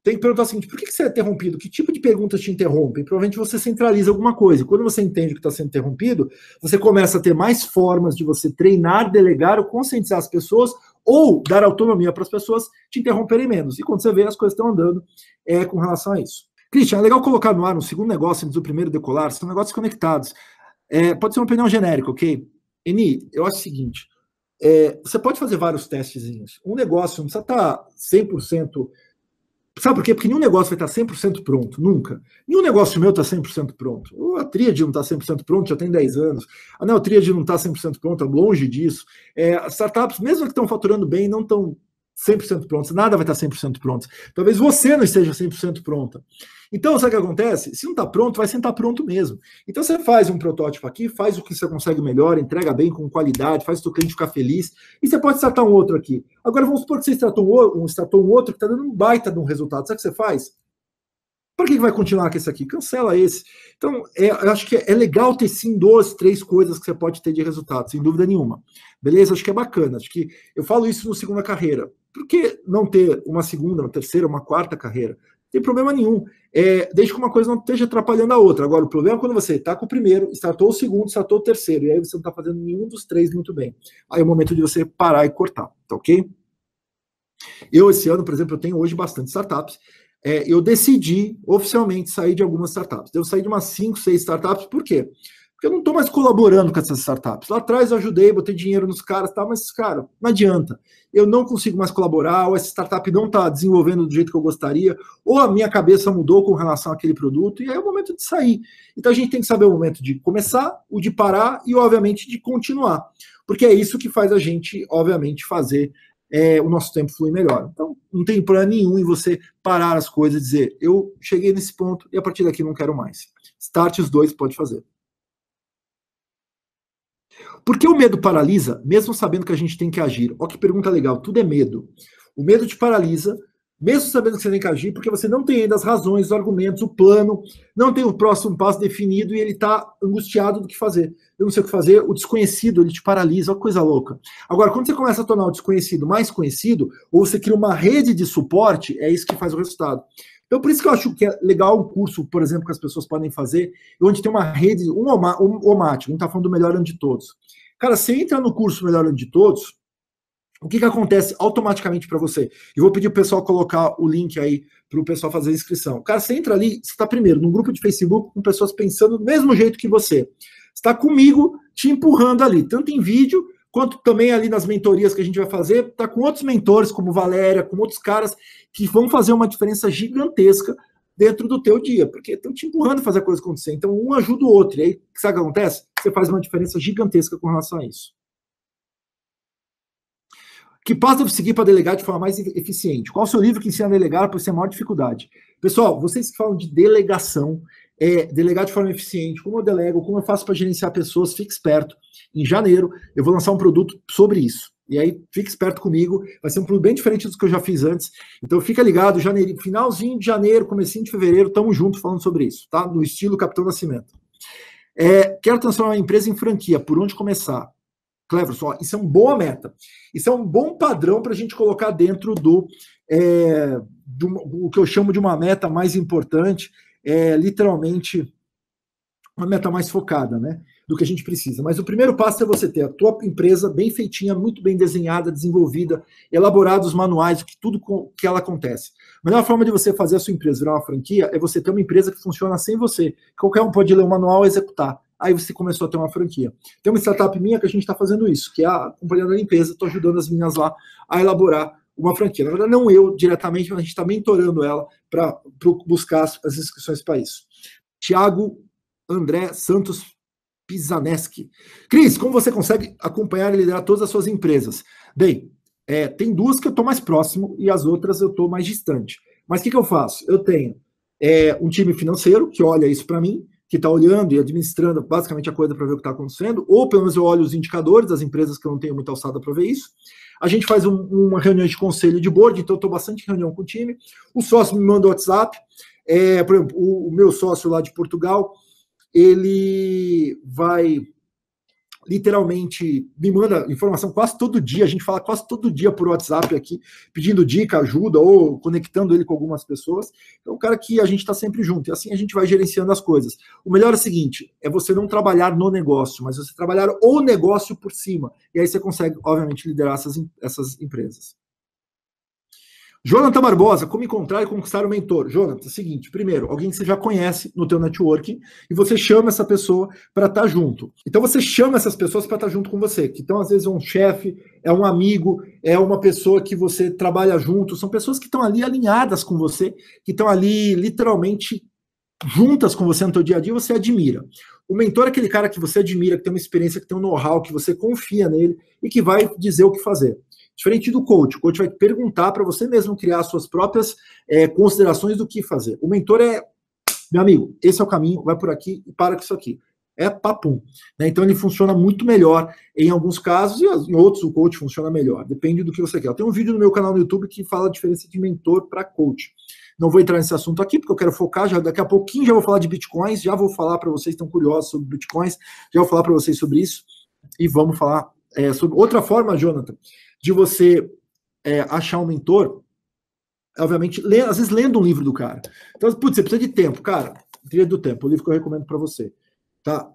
Tem que perguntar o seguinte, por que você é interrompido? Que tipo de perguntas te interrompem? Provavelmente você centraliza alguma coisa. Quando você entende que está sendo interrompido, você começa a ter mais formas de você treinar, delegar ou conscientizar as pessoas ou dar autonomia para as pessoas te interromperem menos. E quando você vê, as coisas estão andando com relação a isso. Christian, é legal colocar no ar um segundo negócio antes do primeiro decolar, são negócios conectados. Pode ser uma opinião genérica, ok? Eni, eu acho o seguinte, você pode fazer vários testezinhos. Um negócio não precisa estar 100% Sabe por quê? Porque nenhum negócio vai estar 100% pronto, nunca. Nenhum negócio meu está 100% pronto. A Tríade não está 100% pronto, já tem 10 anos. A Neotríade não está 100% pronta, longe disso. As startups, mesmo que estão faturando bem, não estão 100% prontas. Nada vai estar 100% pronto. Talvez você não esteja 100% pronta. Então, sabe o que acontece? Se não está pronto, vai sentar pronto mesmo. Então, você faz um protótipo aqui, faz o que você consegue melhor, entrega bem, com qualidade, faz o seu cliente ficar feliz, e você pode startar um outro aqui. Agora, vamos supor que você startou um outro que está dando um baita de um resultado. Sabe o que você faz? Para que vai continuar com esse aqui? Cancela esse. Então, eu acho que é legal ter sim 2, 3 coisas que você pode ter de resultado, sem dúvida nenhuma. Beleza? Acho que é bacana. Acho que eu falo isso no segunda carreira. Por que não ter uma segunda, uma terceira, uma quarta carreira? Não tem problema nenhum. Desde que uma coisa não esteja atrapalhando a outra. Agora, o problema é quando você está com o primeiro, startou o segundo, startou o terceiro, e aí você não está fazendo nenhum dos 3 muito bem. Aí é o momento de você parar e cortar, tá ok? Eu, esse ano, por exemplo, eu tenho hoje bastante startups. Eu decidi oficialmente sair de algumas startups. Devo sair de umas 5, 6 startups. Por quê? Porque eu não estou mais colaborando com essas startups. Lá atrás eu ajudei, botei dinheiro nos caras, tá, mas, cara, não adianta. Eu não consigo mais colaborar, ou essa startup não está desenvolvendo do jeito que eu gostaria, ou a minha cabeça mudou com relação àquele produto, e aí é o momento de sair. Então a gente tem que saber o momento de começar, o de parar e, obviamente, de continuar. Porque é isso que faz a gente, obviamente, fazer o nosso tempo fluir melhor. Então, não tem problema nenhum em você parar as coisas e dizer, eu cheguei nesse ponto e a partir daqui não quero mais. Start os 2, pode fazer. Por que o medo paralisa, mesmo sabendo que a gente tem que agir? Olha que pergunta legal, tudo é medo. O medo te paralisa, mesmo sabendo que você tem que agir, porque você não tem ainda as razões, os argumentos, o plano, não tem o próximo passo definido e ele está angustiado do que fazer. Eu não sei o que fazer, o desconhecido, ele te paralisa, olha que coisa louca. Agora, quando você começa a tornar o desconhecido mais conhecido, ou você cria uma rede de suporte, é isso que faz o resultado. Então, por isso que eu acho que é legal o curso, por exemplo, que as pessoas podem fazer, onde tem uma rede, um OMAT, não está falando do melhor ano de todos. Cara, você entra no curso Melhor Ano de Todos, o que acontece automaticamente para você? Eu vou pedir o pessoal colocar o link aí para o pessoal fazer a inscrição. Cara, você entra ali, você está primeiro num grupo de Facebook com pessoas pensando do mesmo jeito que você. Você está comigo, te empurrando ali, tanto em vídeo, quanto também ali nas mentorias que a gente vai fazer, está com outros mentores, como Valéria, com outros caras que vão fazer uma diferença gigantesca dentro do teu dia, porque estão te empurrando a fazer a coisa acontecer. Então, um ajuda o outro. E aí, sabe o que acontece? Você faz uma diferença gigantesca com relação a isso. Que passo devo seguir para delegar de forma mais eficiente? Qual o seu livro que ensina a delegar por ser a maior dificuldade? Pessoal, vocês que falam de delegação, delegar de forma eficiente, como eu delego, como eu faço para gerenciar pessoas, fique esperto. Em janeiro, eu vou lançar um produto sobre isso. E aí, fique esperto comigo, vai ser um produto bem diferente do que eu já fiz antes. Então, fica ligado, finalzinho de janeiro, comecinho de fevereiro, estamos juntos falando sobre isso, tá? No estilo Capitão Nascimento. Quero transformar a empresa em franquia, por onde começar? Cleverson, isso é uma boa meta. Isso é um bom padrão para a gente colocar dentro do que eu chamo de uma meta mais importante, literalmente uma meta mais focada, né, do que a gente precisa. Mas o primeiro passo é você ter a tua empresa bem feitinha, muito bem desenhada, desenvolvida, elaborados manuais, tudo que ela acontece. A melhor forma de você fazer a sua empresa virar uma franquia é você ter uma empresa que funciona sem você. Qualquer um pode ler o manual e executar. Aí você começou a ter uma franquia. Tem uma startup minha que a gente está fazendo isso, que é a Companhia da Limpeza. Estou ajudando as meninas lá a elaborar uma franquia. Na verdade, não eu diretamente, mas a gente está mentorando ela para buscar as inscrições para isso. Tiago André Santos Pisaneski. Cris, como você consegue acompanhar e liderar todas as suas empresas? Bem, tem 2 que eu estou mais próximo e as outras eu estou mais distante. Mas o que eu faço? Eu tenho um time financeiro que olha isso para mim, que está olhando e administrando basicamente a coisa para ver o que está acontecendo, ou pelo menos eu olho os indicadores das empresas que eu não tenho muita alçada para ver isso. A gente faz uma reunião de conselho de board, então eu estou bastante em reunião com o time. O sócio me manda o WhatsApp. Por exemplo, o meu sócio lá de Portugal, ele vai literalmente me manda informação quase todo dia, a gente fala quase todo dia por WhatsApp aqui, pedindo dica, ajuda, ou conectando ele com algumas pessoas. Então, o cara que a gente está sempre junto, e assim a gente vai gerenciando as coisas. O melhor é o seguinte, é você não trabalhar no negócio, mas você trabalhar o negócio por cima, e aí você consegue, obviamente, liderar essas empresas. Jonathan Barbosa, como encontrar e conquistar o mentor? Jonathan, é o seguinte, primeiro, alguém que você já conhece no teu networking e você chama essa pessoa para estar junto. Então você chama essas pessoas para estar junto com você, que então às vezes é um chefe, é um amigo, é uma pessoa que você trabalha junto, são pessoas que estão ali alinhadas com você, que estão ali literalmente juntas com você no teu dia a dia, você admira. O mentor é aquele cara que você admira, que tem uma experiência, que tem um know-how, que você confia nele e que vai dizer o que fazer. Diferente do coach, o coach vai perguntar para você mesmo criar suas próprias considerações do que fazer. O mentor é, meu amigo, esse é o caminho, vai por aqui e para com isso aqui. É papum. Né? Então ele funciona muito melhor em alguns casos e em outros o coach funciona melhor. Depende do que você quer. Eu tenho um vídeo no meu canal no YouTube que fala a diferença de mentor para coach. Não vou entrar nesse assunto aqui, porque eu quero focar, já daqui a pouquinho já vou falar de bitcoins, já vou falar para vocês que estão curiosos sobre bitcoins, já vou falar para vocês sobre isso, e vamos falar sobre outra forma, Jonathan, de você achar um mentor, obviamente, às vezes lendo um livro do cara. Então, putz, você precisa de tempo, cara, Trilha do Tempo, o livro que eu recomendo para você. Tá?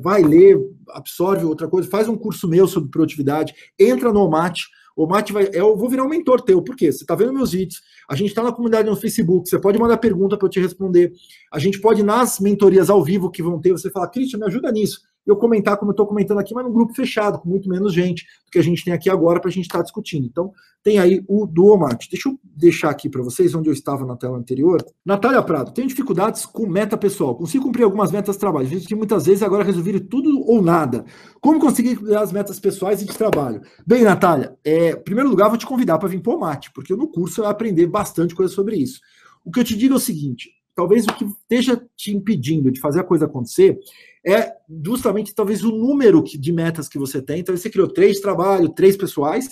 Vai ler, absorve outra coisa, faz um curso meu sobre produtividade, entra no Omate. O Mate eu vou virar um mentor teu, por quê? Você está vendo meus vídeos, a gente está na comunidade no Facebook, você pode mandar pergunta para eu te responder, a gente pode, nas mentorias ao vivo que vão ter, você falar, Christian, me ajuda nisso, eu comentar como eu estou comentando aqui, mas num grupo fechado, com muito menos gente do que a gente tem aqui agora para a gente estar discutindo. Então, tem aí o Duomat. Deixa eu deixar aqui para vocês onde eu estava na tela anterior. Natália Prado, tenho dificuldades com meta pessoal. Consigo cumprir algumas metas de trabalho. Vejo que muitas vezes agora resolver tudo ou nada. Como conseguir cumprir as metas pessoais e de trabalho? Bem, Natália, em primeiro lugar, vou te convidar para vir para o Mate, porque no curso você vai aprender bastante coisa sobre isso. O que eu te digo é o seguinte, talvez o que esteja te impedindo de fazer a coisa acontecer é justamente talvez o número de metas que você tem. Talvez você criou 3 de trabalho, 3 pessoais,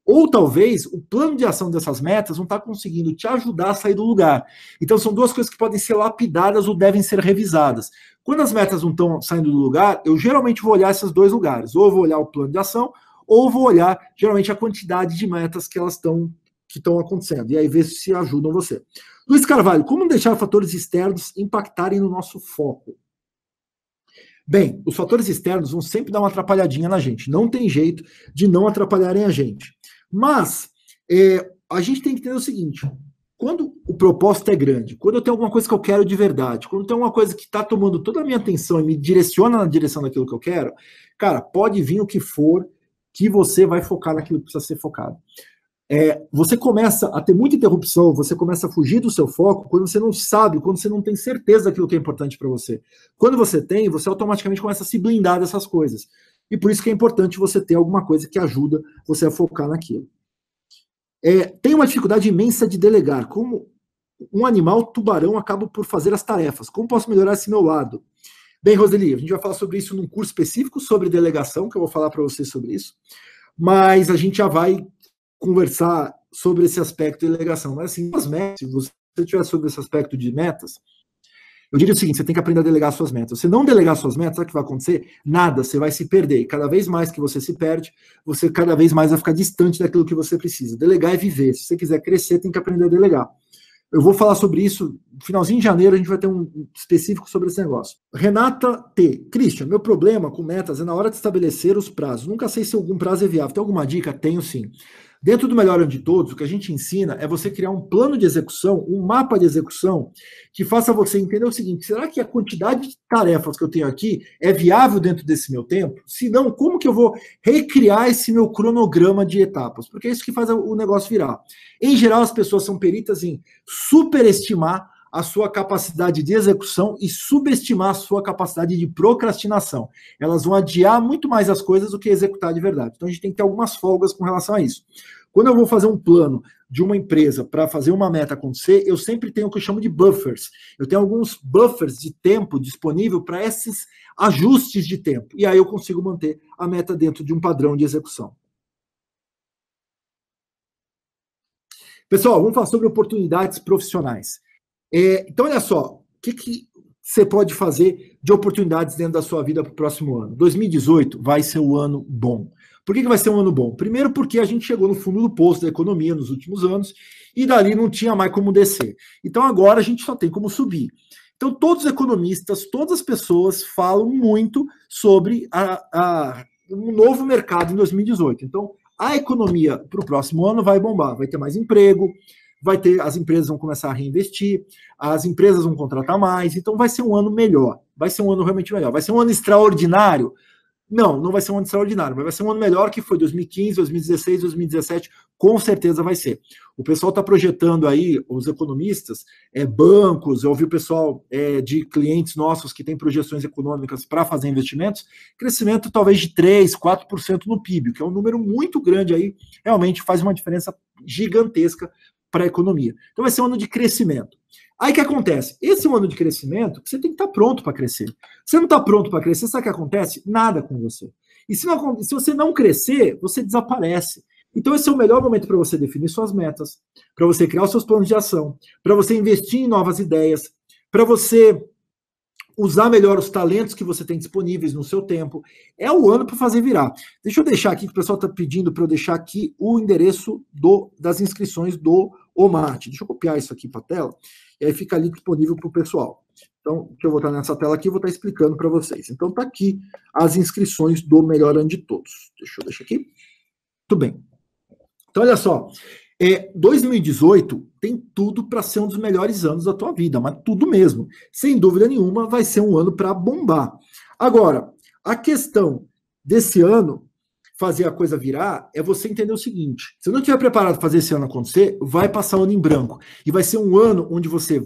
ou talvez o plano de ação dessas metas não está conseguindo te ajudar a sair do lugar. Então são duas coisas que podem ser lapidadas ou devem ser revisadas. Quando as metas não estão saindo do lugar, eu geralmente vou olhar esses 2 lugares. Ou eu vou olhar o plano de ação, ou vou olhar geralmente a quantidade de metas que elas estão acontecendo. E aí ver se ajudam você. Luiz Carvalho, como deixar fatores externos impactarem no nosso foco? Bem, os fatores externos vão sempre dar uma atrapalhadinha na gente. Não tem jeito de não atrapalharem a gente. Mas a gente tem que entender o seguinte: quando o propósito é grande, quando eu tenho alguma coisa que eu quero de verdade, quando tem uma coisa que está tomando toda a minha atenção e me direciona na direção daquilo que eu quero, cara, pode vir o que for, que você vai focar naquilo que precisa ser focado. Você começa a ter muita interrupção, você começa a fugir do seu foco quando você não sabe, quando você não tem certeza daquilo que é importante para você. Quando você tem, você automaticamente começa a se blindar dessas coisas. E por isso que é importante você ter alguma coisa que ajuda você a focar naquilo. Tem uma dificuldade imensa de delegar. Como um animal tubarão acaba por fazer as tarefas. Como posso melhorar esse meu lado? Bem, Roseli, a gente vai falar sobre isso num curso específico sobre delegação, que eu vou falar para vocês sobre isso. Mas a gente já vai conversar sobre esse aspecto de delegação. Mas assim, as metas, se você tiver sobre esse aspecto de metas, eu diria o seguinte: você tem que aprender a delegar suas metas. Se não delegar suas metas, sabe o que vai acontecer? Nada, você vai se perder. E cada vez mais que você se perde, você cada vez mais vai ficar distante daquilo que você precisa. Delegar é viver. Se você quiser crescer, tem que aprender a delegar. Eu vou falar sobre isso, no finalzinho de janeiro a gente vai ter um específico sobre esse negócio. Renata T. Christian, meu problema com metas é na hora de estabelecer os prazos. Nunca sei se algum prazo é viável. Tem alguma dica? Tenho sim. Dentro do Melhor Ano de Todos, o que a gente ensina é você criar um plano de execução, um mapa de execução, que faça você entender o seguinte: será que a quantidade de tarefas que eu tenho aqui é viável dentro desse meu tempo? Se não, como que eu vou recriar esse meu cronograma de etapas? Porque é isso que faz o negócio virar. Em geral, as pessoas são peritas em superestimar a sua capacidade de execução e subestimar a sua capacidade de procrastinação. Elas vão adiar muito mais as coisas do que executar de verdade. Então a gente tem que ter algumas folgas com relação a isso. Quando eu vou fazer um plano de uma empresa para fazer uma meta acontecer, eu sempre tenho o que eu chamo de buffers. Eu tenho alguns buffers de tempo disponível para esses ajustes de tempo. E aí eu consigo manter a meta dentro de um padrão de execução. Pessoal, vamos falar sobre oportunidades profissionais. Então, olha só, o que você pode fazer de oportunidades dentro da sua vida para o próximo ano? 2018 vai ser um ano bom. Por que vai ser um ano bom? Primeiro porque a gente chegou no fundo do poço da economia nos últimos anos e dali não tinha mais como descer. Então agora a gente só tem como subir. Então todos os economistas, todas as pessoas falam muito sobre um novo mercado em 2018. Então a economia para o próximo ano vai bombar, vai ter mais emprego, as empresas vão começar a reinvestir, as empresas vão contratar mais, então vai ser um ano melhor, vai ser um ano realmente melhor. Vai ser um ano extraordinário? Não, não vai ser um ano extraordinário, mas vai ser um ano melhor que foi 2015, 2016, 2017, com certeza vai ser. O pessoal está projetando aí, os economistas, bancos, eu ouvi o pessoal de clientes nossos que têm projeções econômicas para fazer investimentos, crescimento talvez de 3%, 4% no PIB, que é um número muito grande aí, realmente faz uma diferença gigantesca para a economia. Então vai ser um ano de crescimento. Aí o que acontece? Esse é um ano de crescimento que você tem que estar pronto para crescer. Você não está pronto para crescer, sabe o que acontece? Nada com você. E se você não crescer, você desaparece. Então esse é o melhor momento para você definir suas metas, para você criar os seus planos de ação, para você investir em novas ideias, para você usar melhor os talentos que você tem disponíveis no seu tempo. É o ano para fazer virar. Deixa eu deixar aqui, que o pessoal está pedindo para eu deixar aqui o endereço das inscrições do OMAT. Deixa eu copiar isso aqui para a tela, e aí fica ali disponível para o pessoal. Então, deixa eu voltar nessa tela aqui e vou estar explicando para vocês. Então, está aqui as inscrições do Melhor Ano de Todos. Deixa eu deixar aqui. Muito bem. Então, olha só. 2018 tem tudo para ser um dos melhores anos da tua vida, mas tudo mesmo. Sem dúvida nenhuma, vai ser um ano para bombar. Agora, a questão desse ano, fazer a coisa virar, é você entender o seguinte: se não estiver preparado para fazer esse ano acontecer, vai passar o ano em branco. E vai ser um ano onde você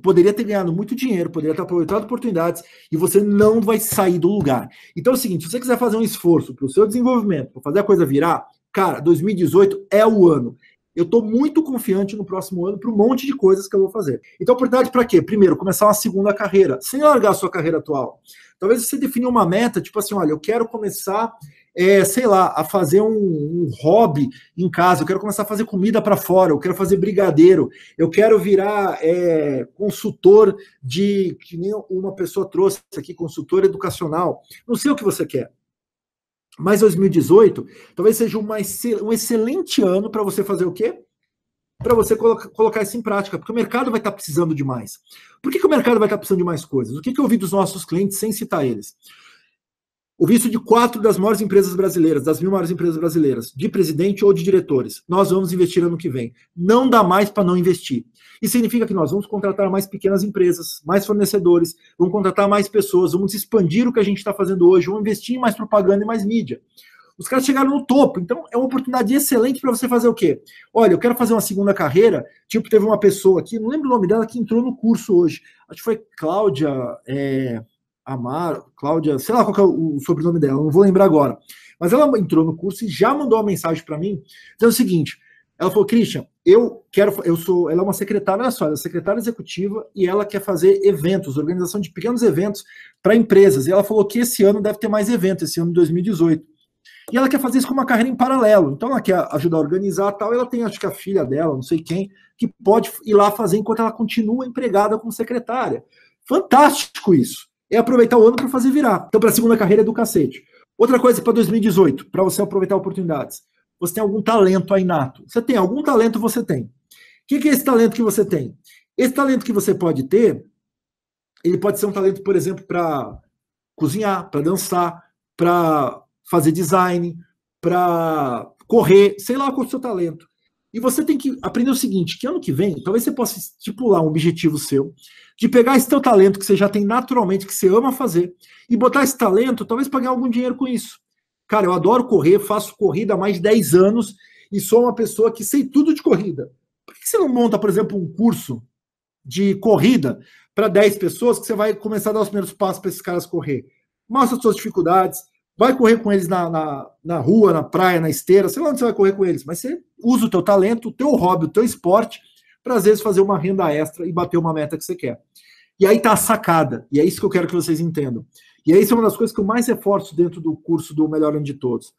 poderia ter ganhado muito dinheiro, poderia ter aproveitado oportunidades, e você não vai sair do lugar. Então é o seguinte: se você quiser fazer um esforço para o seu desenvolvimento, para fazer a coisa virar, cara, 2018 é o ano. Eu estou muito confiante no próximo ano para um monte de coisas que eu vou fazer. Então, oportunidade para quê? Primeiro, começar uma segunda carreira, sem largar a sua carreira atual. Talvez você definir uma meta, tipo assim, olha, eu quero começar, sei lá, a fazer um hobby em casa, eu quero começar a fazer comida para fora, eu quero fazer brigadeiro, eu quero virar consultor que nem uma pessoa trouxe aqui, consultor educacional. Não sei o que você quer. Mas 2018 talvez seja um excelente ano para você fazer o quê? Para você colocar isso em prática, porque o mercado vai estar precisando de mais. Por que o mercado vai estar precisando de mais coisas? O que eu ouvi dos nossos clientes, sem citar eles? Ouvi isso de 4 das maiores empresas brasileiras, das 1000 maiores empresas brasileiras, de presidente ou de diretores. Nós vamos investir ano que vem. Não dá mais para não investir. Isso significa que nós vamos contratar mais pequenas empresas, mais fornecedores, vamos contratar mais pessoas, vamos expandir o que a gente está fazendo hoje, vamos investir em mais propaganda e mais mídia. Os caras chegaram no topo, então é uma oportunidade excelente para você fazer o quê? Olha, eu quero fazer uma segunda carreira, tipo, teve uma pessoa aqui, não lembro o nome dela, que entrou no curso hoje. Acho que foi Cláudia... Cláudia, sei lá qual que é o sobrenome dela, não vou lembrar agora. Mas ela entrou no curso e já mandou uma mensagem para mim, dizendo o seguinte: ela falou, Christian, ela é uma secretária, olha só, ela é secretária executiva e ela quer fazer eventos, organização de pequenos eventos para empresas. E ela falou que esse ano deve ter mais eventos, esse ano de 2018. E ela quer fazer isso com uma carreira em paralelo. Então ela quer ajudar a organizar tal. Ela tem, acho que a filha dela, não sei quem, que pode ir lá fazer enquanto ela continua empregada como secretária. Fantástico isso. É aproveitar o ano para fazer virar. Então, para a segunda carreira é do cacete. Outra coisa para 2018, para você aproveitar oportunidades. Você tem algum talento aí nato. Você tem algum talento, você tem. O que é esse talento que você tem? Esse talento que você pode ter, ele pode ser um talento, por exemplo, para cozinhar, para dançar, para fazer design, para correr, sei lá qual é o seu talento. E você tem que aprender o seguinte, que ano que vem, talvez você possa estipular um objetivo seu, de pegar esse teu talento que você já tem naturalmente, que você ama fazer, e botar esse talento, talvez pagar algum dinheiro com isso. Cara, eu adoro correr, faço corrida há mais de 10 anos, e sou uma pessoa que sei tudo de corrida. Por que você não monta, por exemplo, um curso de corrida para 10 pessoas, que você vai começar a dar os primeiros passos para esses caras correr? Mostra as suas dificuldades, vai correr com eles na rua, na praia, na esteira, sei lá onde você vai correr com eles, mas você usa o teu talento, o teu hobby, o teu esporte, para às vezes fazer uma renda extra e bater uma meta que você quer. E aí tá a sacada, e é isso que eu quero que vocês entendam. E aí isso é uma das coisas que eu mais reforço dentro do curso do Melhor Ano de Todos.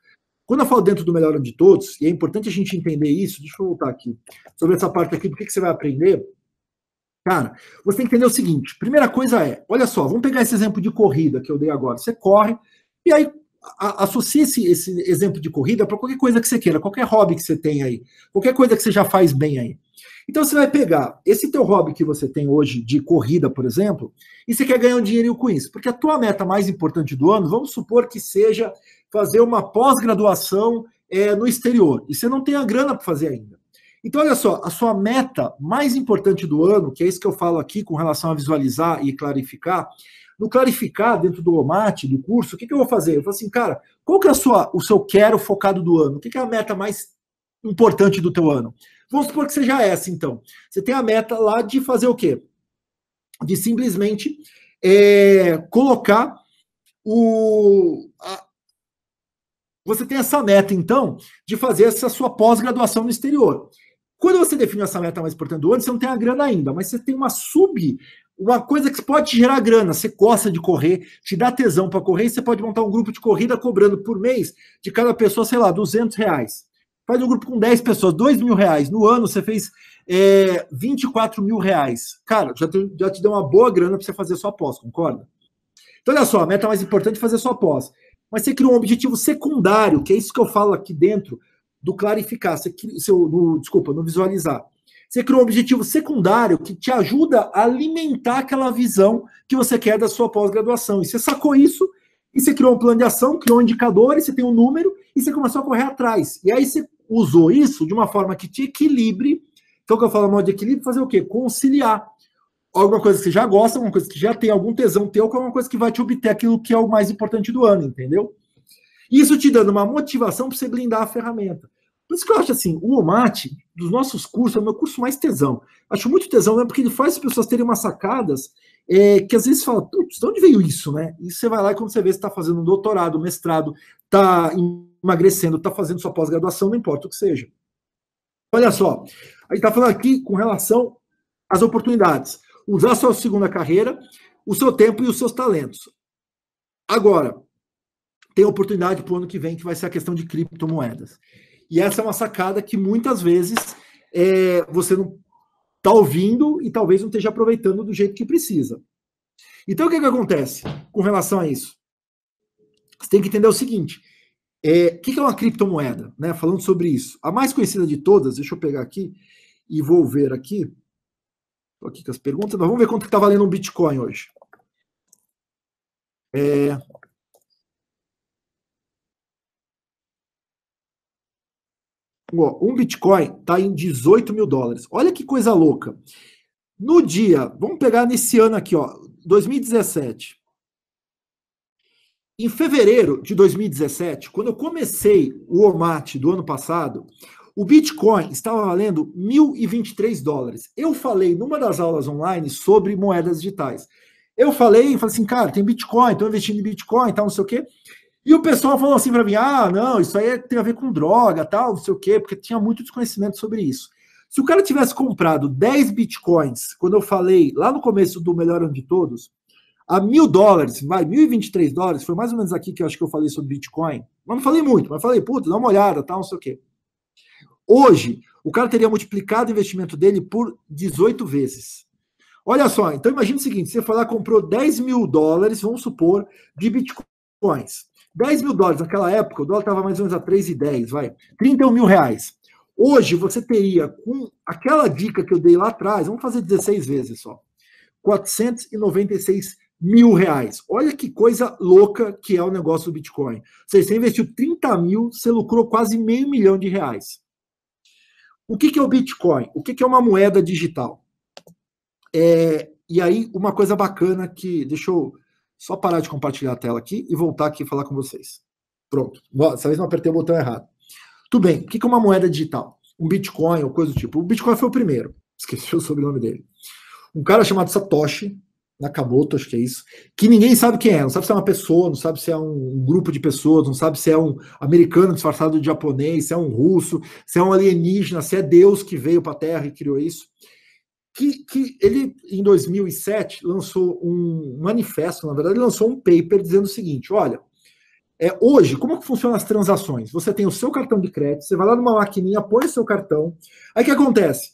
Quando eu falo dentro do Melhor Ano de Todos, e é importante a gente entender isso, deixa eu voltar aqui, sobre essa parte aqui, do que você vai aprender. Cara, você tem que entender o seguinte, primeira coisa é, olha só, vamos pegar esse exemplo de corrida que eu dei agora. Você corre, e aí associe esse exemplo de corrida para qualquer coisa que você queira, qualquer hobby que você tem aí, qualquer coisa que você já faz bem aí. Então você vai pegar esse teu hobby que você tem hoje de corrida, por exemplo, e você quer ganhar um dinheirinho com isso, porque a tua meta mais importante do ano, vamos supor que seja fazer uma pós-graduação no exterior, e você não tem a grana para fazer ainda. Então, olha só, a sua meta mais importante do ano, que é isso que eu falo aqui com relação a visualizar e clarificar, no clarificar dentro do OMAT, do curso, o que eu vou fazer? Eu falo assim, cara, qual que é o seu quero focado do ano? O que é a meta mais importante do teu ano? Vamos supor que seja essa, então. Você tem a meta lá de fazer o quê? De simplesmente colocar você tem essa meta, então, de fazer essa sua pós-graduação no exterior. Quando você define essa meta mais importante do ano, você não tem a grana ainda, mas você tem uma coisa que pode te gerar grana. Você gosta de correr, te dá tesão para correr, e você pode montar um grupo de corrida cobrando por mês de cada pessoa, sei lá, R$200. Faz um grupo com 10 pessoas, R$2.000. No ano você fez R$24.000. Cara, já te deu uma boa grana para você fazer sua pós, concorda? Então, olha só, a meta mais importante é fazer sua pós. Mas você criou um objetivo secundário, que é isso que eu falo aqui dentro do clarificar, no visualizar. Você criou um objetivo secundário que te ajuda a alimentar aquela visão que você quer da sua pós-graduação. E você sacou isso, e você criou um plano de ação, criou indicadores, você tem um número, e você começou a correr atrás. E aí você usou isso de uma forma que te equilibre. Então, o que eu falo modo de equilíbrio, fazer o quê? Conciliar. Alguma coisa que você já gosta, alguma coisa que já tem algum tesão teu, que é uma coisa que vai te obter aquilo que é o mais importante do ano, entendeu? Isso te dando uma motivação para você blindar a ferramenta. Por isso que eu acho assim, o OMAT, dos nossos cursos, é o meu curso mais tesão. Acho muito tesão mesmo, porque ele faz as pessoas terem umas sacadas que às vezes fala, putz, de onde veio isso, né? E você vai lá e quando você vê, você está fazendo um doutorado, um mestrado, está emagrecendo, está fazendo sua pós-graduação, não importa o que seja. Olha só, a gente está falando aqui com relação às oportunidades. Usar a sua segunda carreira, o seu tempo e os seus talentos. Agora, tem oportunidade para o ano que vem, que vai ser a questão de criptomoedas. E essa é uma sacada que muitas vezes você não está ouvindo e talvez não esteja aproveitando do jeito que precisa. Então, o que acontece com relação a isso? Você tem que entender o seguinte, o que é uma criptomoeda? Né? Falando sobre isso. A mais conhecida de todas, deixa eu pegar aqui e vou ver aqui. Estou aqui com as perguntas. Vamos ver quanto está valendo um Bitcoin hoje. Um Bitcoin está em $18.000. Olha que coisa louca. No dia, vamos pegar nesse ano aqui, ó, 2017. Em fevereiro de 2017, quando eu comecei o OMAT do ano passado, o Bitcoin estava valendo $1.023. Eu falei numa das aulas online sobre moedas digitais. Eu falei assim, cara, tem Bitcoin, estou investindo em Bitcoin, tal, não sei o quê. E o pessoal falou assim para mim, não, isso aí tem a ver com droga, tal, não sei o quê, porque tinha muito desconhecimento sobre isso. Se o cara tivesse comprado 10 Bitcoins, quando eu falei lá no começo do Melhor Ano de Todos, a $1.000, vai, $1.023, foi mais ou menos aqui que eu acho que eu falei sobre Bitcoin. Mas não falei muito, mas falei, puta, dá uma olhada, tal, não sei o quê. Hoje, o cara teria multiplicado o investimento dele por 18 vezes. Olha só, então imagina o seguinte, você foi lá, comprou $10.000, vamos supor, de Bitcoins. $10.000 naquela época, o dólar estava mais ou menos a 3,10, vai, R$31.000. Hoje, você teria, com aquela dica que eu dei lá atrás, vamos fazer 16 vezes só, R$496.000. Olha que coisa louca que é o negócio do Bitcoin. Ou seja, você investiu 30 mil, você lucrou quase R$500 mil. O que é o Bitcoin? O que é uma moeda digital? E aí, uma coisa bacana que... Deixa eu só parar de compartilhar a tela aqui e voltar aqui e falar com vocês. Pronto. Dessa vez não apertei o botão errado. Tudo bem. O que é uma moeda digital? Um Bitcoin ou coisa do tipo. O Bitcoin foi o primeiro. Esqueci o sobrenome dele. Um cara chamado Satoshi Nakamoto, acho que é isso, que ninguém sabe quem é. Não sabe se é uma pessoa, não sabe se é um grupo de pessoas, não sabe se é um americano disfarçado de japonês, se é um russo, se é um alienígena, se é Deus que veio para a Terra e criou isso. Que ele, em 2007, lançou um manifesto, na verdade, ele lançou um paper dizendo o seguinte, olha, hoje, como que funcionam as transações? Você tem o seu cartão de crédito, você vai lá numa maquininha, põe o seu cartão, aí o que acontece?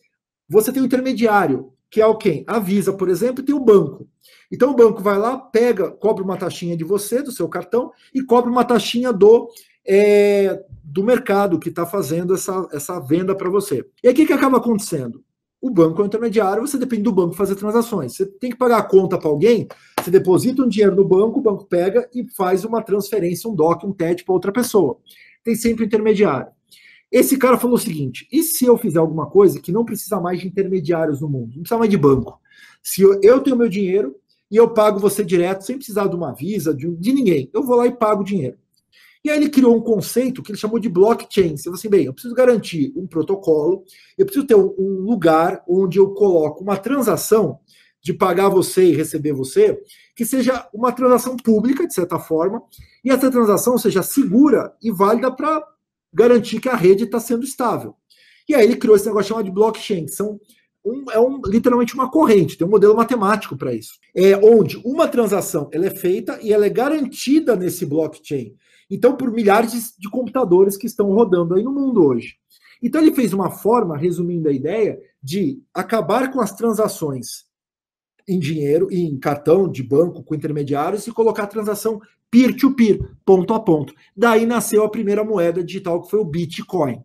Você tem um intermediário, que é o quem? A Visa, por exemplo, e tem o banco. Então o banco vai lá, cobra uma taxinha de você, do seu cartão, e cobra uma taxinha do mercado que está fazendo essa venda para você. E aí o que acaba acontecendo? O banco é o intermediário, você depende do banco fazer transações. Você tem que pagar a conta para alguém, você deposita um dinheiro no banco, o banco pega e faz uma transferência, um DOC, um TED para outra pessoa. Tem sempre o intermediário. Esse cara falou o seguinte: e se eu fizer alguma coisa que não precisa mais de intermediários no mundo, não precisa mais de banco? Se eu tenho meu dinheiro e eu pago você direto, sem precisar de uma Visa, de ninguém, eu vou lá e pago o dinheiro. E aí ele criou um conceito que ele chamou de blockchain. Você falou assim, bem, eu preciso garantir um protocolo, eu preciso ter um lugar onde eu coloco uma transação de pagar você e receber você, que seja uma transação pública, de certa forma, e essa transação seja segura e válida para garantir que a rede está sendo estável. E aí ele criou esse negócio chamado de blockchain, que literalmente uma corrente, tem um modelo matemático para isso. Onde uma transação ela é feita e ela é garantida nesse blockchain. Então, por milhares de computadores que estão rodando aí no mundo hoje. Então, ele fez uma forma, resumindo a ideia, de acabar com as transações em dinheiro, em cartão de banco com intermediários e colocar a transação peer-to-peer, ponto a ponto. Daí nasceu a primeira moeda digital, que foi o Bitcoin.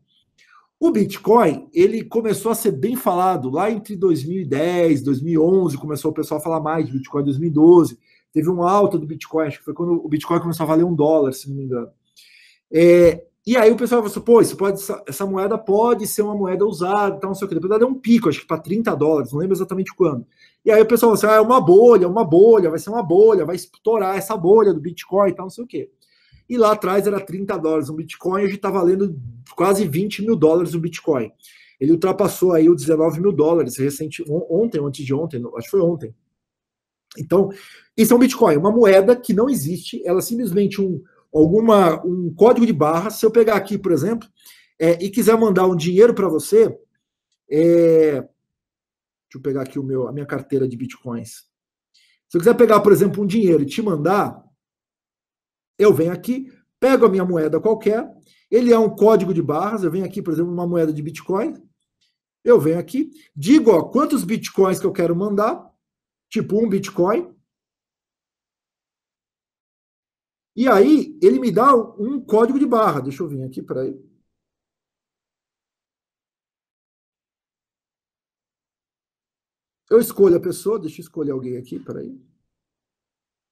O Bitcoin, ele começou a ser bem falado lá entre 2010, 2011, começou o pessoal a falar mais de Bitcoin em 2012, teve uma alta do Bitcoin, acho que foi quando o Bitcoin começou a valer $1, se não me engano. E aí o pessoal falou assim, pô, essa moeda pode ser uma moeda usada, tal, não sei o que. Depois ela deu um pico, acho que para $30, não lembro exatamente quando. E aí o pessoal falou assim, é uma bolha, vai ser uma bolha, vai estourar essa bolha do Bitcoin e tal, não sei o que. E lá atrás era $30 um Bitcoin, hoje está valendo quase $20 mil um Bitcoin. Ele ultrapassou aí os $19 mil ontem, ou antes de ontem, acho que foi ontem. Então, isso é um Bitcoin, uma moeda que não existe, ela é simplesmente um código de barra. Se eu pegar aqui, por exemplo, e quiser mandar um dinheiro para você, deixa eu pegar aqui a minha carteira de Bitcoins. Se eu quiser pegar, por exemplo, um dinheiro e te mandar, eu venho aqui, pego a minha moeda qualquer, ele é um código de barras, eu venho aqui, por exemplo, uma moeda de Bitcoin, eu venho aqui, digo, ó, quantos Bitcoins que eu quero mandar, tipo um Bitcoin, e aí ele me dá um código de barra, deixa eu vir aqui, peraí. Eu escolho a pessoa, deixa eu escolher alguém aqui, peraí.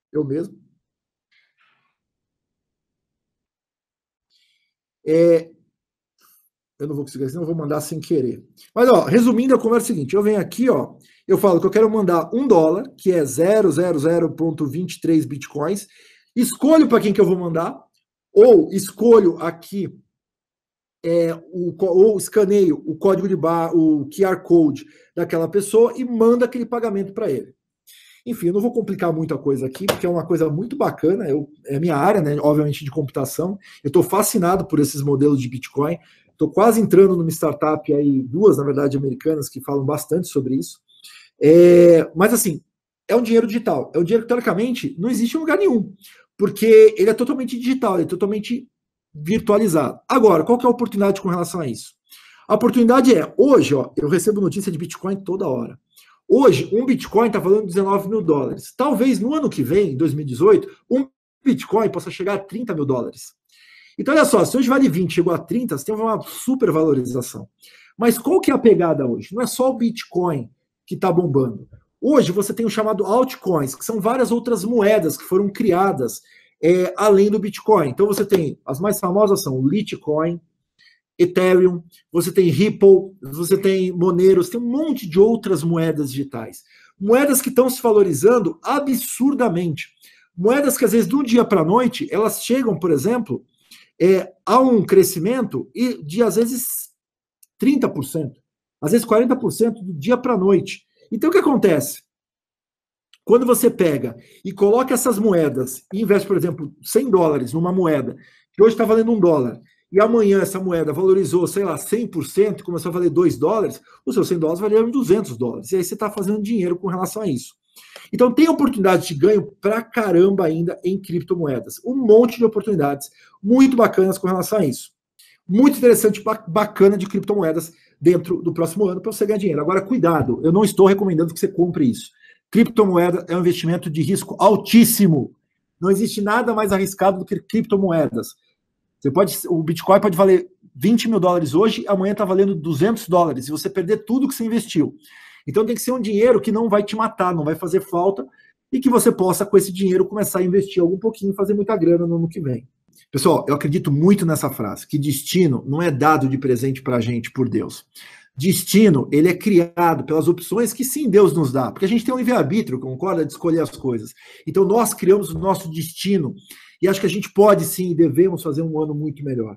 Eu mesmo. Eu não vou conseguir, senão eu vou mandar sem querer. Mas, ó, resumindo, a conversa é a seguinte: eu venho aqui, ó, eu falo que eu quero mandar $1, que é 0,00,23 bitcoins, escolho para quem que eu vou mandar, ou escolho aqui, ou escaneio o código de barra, o QR Code daquela pessoa e mando aquele pagamento para ele. Enfim, eu não vou complicar muito a coisa aqui, porque é uma coisa muito bacana, é minha área, né, obviamente, de computação. Eu estou fascinado por esses modelos de Bitcoin. Estou quase entrando numa startup aí, duas, na verdade, americanas, que falam bastante sobre isso. Mas, assim, é um dinheiro digital. É um dinheiro que, teoricamente, não existe em lugar nenhum, porque ele é totalmente digital, ele é totalmente virtualizado. Agora, qual que é a oportunidade com relação a isso? A oportunidade hoje, ó, eu recebo notícia de Bitcoin toda hora. Hoje, um Bitcoin está valendo $19 mil. Talvez no ano que vem, 2018, um Bitcoin possa chegar a $30 mil. Então, olha só, se hoje vale 20, chegou a 30, você tem uma super valorização. Mas qual que é a pegada hoje? Não é só o Bitcoin que está bombando. Hoje você tem o chamado altcoins, que são várias outras moedas que foram criadas além do Bitcoin. Então você tem, as mais famosas são o Litecoin, Ethereum, você tem Ripple, você tem Monero, você tem um monte de outras moedas digitais. Moedas que estão se valorizando absurdamente. Moedas que às vezes de um dia para a noite, elas chegam, por exemplo, a um crescimento de às vezes 30%, às vezes 40% do dia para a noite. Então o que acontece? Quando você pega e coloca essas moedas e investe, por exemplo, $100 numa moeda que hoje está valendo $1, e amanhã essa moeda valorizou, sei lá, 100%, começou a valer $2, os seus $100 valeram $200. E aí você está fazendo dinheiro com relação a isso. Então tem oportunidade de ganho pra caramba ainda em criptomoedas. Um monte de oportunidades muito bacanas com relação a isso. Muito interessante, bacana de criptomoedas dentro do próximo ano para você ganhar dinheiro. Agora, cuidado, eu não estou recomendando que você compre isso. Criptomoeda é um investimento de risco altíssimo. Não existe nada mais arriscado do que criptomoedas. O Bitcoin pode valer $20 mil hoje, amanhã está valendo $200, e você perder tudo que você investiu. Então tem que ser um dinheiro que não vai te matar, não vai fazer falta, e que você possa, com esse dinheiro, começar a investir algum pouquinho e fazer muita grana no ano que vem. Pessoal, eu acredito muito nessa frase, que destino não é dado de presente para a gente por Deus. Destino, ele é criado pelas opções que sim Deus nos dá, porque a gente tem um livre-arbítrio, concorda, de escolher as coisas. Então nós criamos o nosso destino e acho que a gente pode sim e devemos fazer um ano muito melhor.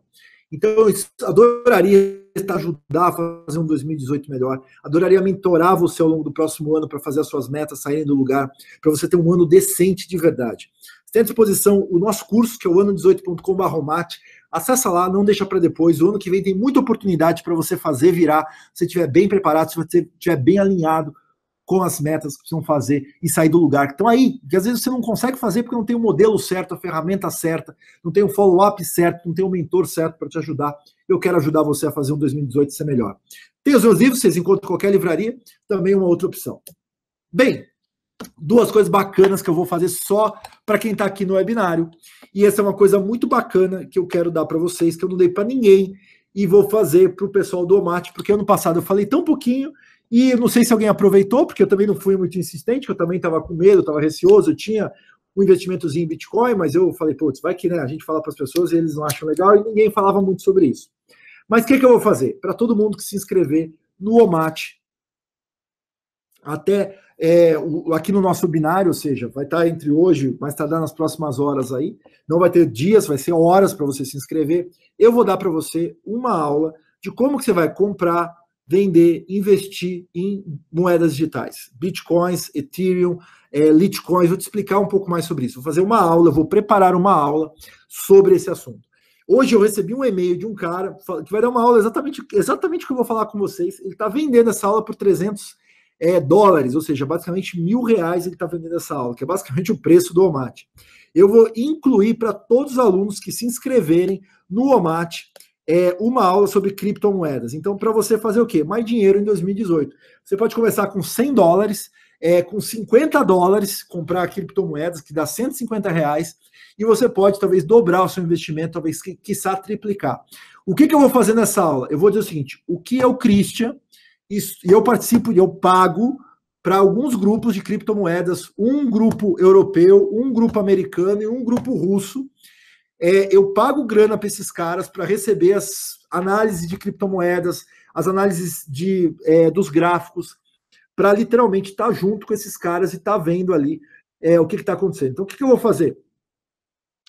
Então eu adoraria ajudar a fazer um 2018 melhor, adoraria mentorar você ao longo do próximo ano para fazer as suas metas saírem do lugar, para você ter um ano decente de verdade. Você tem à disposição o nosso curso, que é o ano18.com/mate. Acessa lá, não deixa para depois. O ano que vem tem muita oportunidade para você fazer virar, se você estiver bem preparado, se você estiver bem alinhado com as metas que precisam fazer e sair do lugar. Então aí, que às vezes você não consegue fazer porque não tem o modelo certo, a ferramenta certa, não tem o follow-up certo, não tem o mentor certo para te ajudar. Eu quero ajudar você a fazer um 2018 ser melhor. Tem os meus livros, vocês encontram em qualquer livraria, também uma outra opção. Bem, duas coisas bacanas que eu vou fazer só para quem está aqui no webinário. E essa é uma coisa muito bacana que eu quero dar para vocês, que eu não dei para ninguém, e vou fazer para o pessoal do Omate, porque ano passado eu falei tão pouquinho, e não sei se alguém aproveitou, porque eu também não fui muito insistente, eu também estava com medo, estava receoso, eu tinha um investimentozinho em Bitcoin, mas eu falei, putz, vai que né, a gente fala para as pessoas e eles não acham legal, e ninguém falava muito sobre isso. Mas o que eu vou fazer? Para todo mundo que se inscrever no Omate, até aqui no nosso binário, ou seja, vai estar entre hoje, vai estar nas próximas horas aí, não vai ter dias, vai ser horas para você se inscrever. Eu vou dar para você uma aula de como que você vai comprar, vender, investir em moedas digitais, Bitcoins, Ethereum, Litecoins. Vou te explicar um pouco mais sobre isso. Vou fazer uma aula, vou preparar uma aula sobre esse assunto. Hoje eu recebi um e-mail de um cara que vai dar uma aula exatamente o que eu vou falar com vocês. Ele está vendendo essa aula por $300, ou seja, basicamente R$1.000 ele está vendendo essa aula, que é basicamente o preço do Omate. Eu vou incluir para todos os alunos que se inscreverem no Omate uma aula sobre criptomoedas. Então, para você fazer o quê? Mais dinheiro em 2018. Você pode começar com $100, com $50, comprar criptomoedas, que dá R$150, e você pode talvez dobrar o seu investimento, talvez, quiçá, triplicar. O que eu vou fazer nessa aula? Eu vou dizer o seguinte, o que é o Christian, e eu participo, eu pago para alguns grupos de criptomoedas, um grupo europeu, um grupo americano e um grupo russo. Eu pago grana para esses caras para receber as análises de criptomoedas, as análises dos gráficos, para literalmente estar junto com esses caras e estar vendo ali o que está acontecendo. Então, o que eu vou fazer?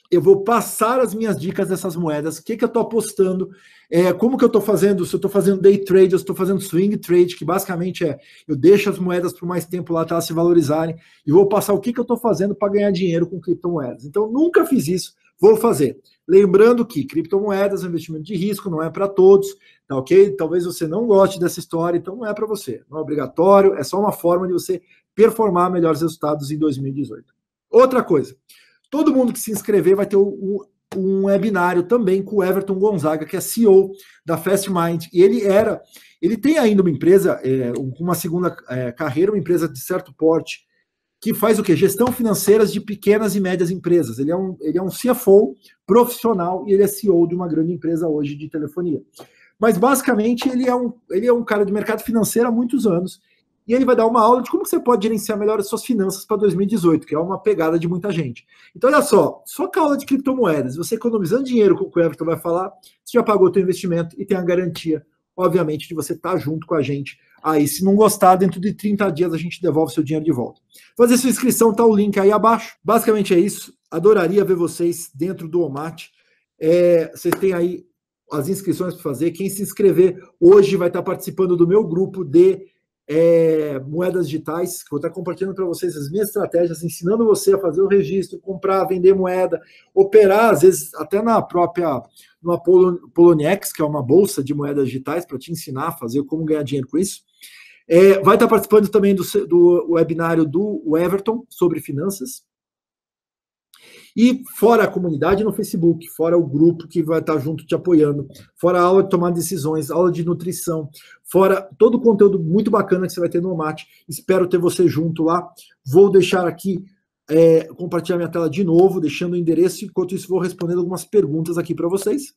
Eu vou passar as minhas dicas dessas moedas, o que eu estou apostando, como que eu estou fazendo, se eu estou fazendo day trade, eu estou fazendo swing trade, que basicamente eu deixo as moedas por mais tempo lá até elas se valorizarem, e vou passar o que eu estou fazendo para ganhar dinheiro com criptomoedas. Então, nunca fiz isso, vou fazer. Lembrando que criptomoedas é um investimento de risco, não é para todos, tá ok? Talvez você não goste dessa história, então não é para você. Não é obrigatório, é só uma forma de você performar melhores resultados em 2018. Outra coisa, todo mundo que se inscrever vai ter um webinário também com o Everton Gonzaga, que é CEO da Fastmind, e ele tem ainda uma empresa, uma segunda carreira, uma empresa de certo porte, que faz o quê? Gestão financeira de pequenas e médias empresas. Ele é um CFO profissional e ele é CEO de uma grande empresa hoje de telefonia. Mas basicamente ele é um cara de mercado financeiro há muitos anos, e ele vai dar uma aula de como você pode gerenciar melhor as suas finanças para 2018, que é uma pegada de muita gente. Então, olha só com a aula de criptomoedas, você economizando dinheiro, com o que o Everton vai falar, você já pagou o seu investimento e tem a garantia, obviamente, de você estar junto com a gente. Aí, se não gostar, dentro de 30 dias a gente devolve o seu dinheiro de volta. Fazer sua inscrição, tá o link aí abaixo. Basicamente é isso. Adoraria ver vocês dentro do Omate. Vocês têm aí as inscrições para fazer. Quem se inscrever hoje vai estar participando do meu grupo de moedas digitais, que eu vou estar compartilhando para vocês as minhas estratégias, ensinando você a fazer o registro, comprar, vender moeda, operar, às vezes até na Poloniex, que é uma bolsa de moedas digitais, para te ensinar a fazer como ganhar dinheiro com isso. Vai estar participando também do webinário do Everton sobre finanças. E fora a comunidade no Facebook, fora o grupo que vai estar junto te apoiando, fora a aula de tomar decisões, aula de nutrição, fora todo o conteúdo muito bacana que você vai ter no Omate. Espero ter você junto lá. Vou deixar aqui, compartilhar minha tela de novo, deixando o endereço, enquanto isso vou respondendo algumas perguntas aqui para vocês.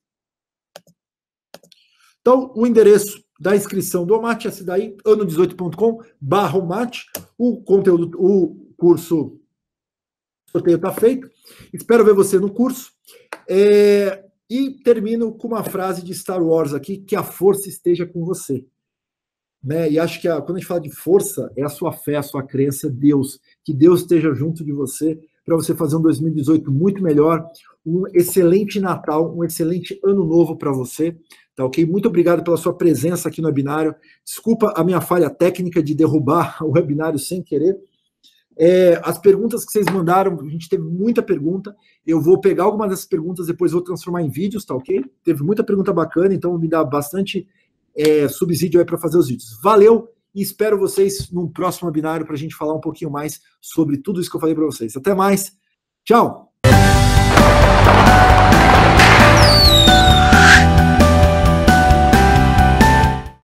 Então, o endereço da inscrição do Omate é esse daí, ano18.com/Omate. O conteúdo, o curso, o sorteio está feito. Espero ver você no curso. E termino com uma frase de Star Wars aqui, que a força esteja com você. Né? E acho que quando a gente fala de força, é a sua fé, a sua crença, Deus. Que Deus esteja junto de você, para você fazer um 2018 muito melhor, um excelente Natal, um excelente Ano Novo para você. Tá ok? Muito obrigado pela sua presença aqui no webinário. Desculpa a minha falha técnica de derrubar o webinário sem querer. As perguntas que vocês mandaram, a gente teve muita pergunta. Eu vou pegar algumas dessas perguntas, depois vou transformar em vídeos, tá ok? Teve muita pergunta bacana, então me dá bastante subsídio aí para fazer os vídeos. Valeu e espero vocês num próximo webinário para a gente falar um pouquinho mais sobre tudo isso que eu falei para vocês. Até mais. Tchau!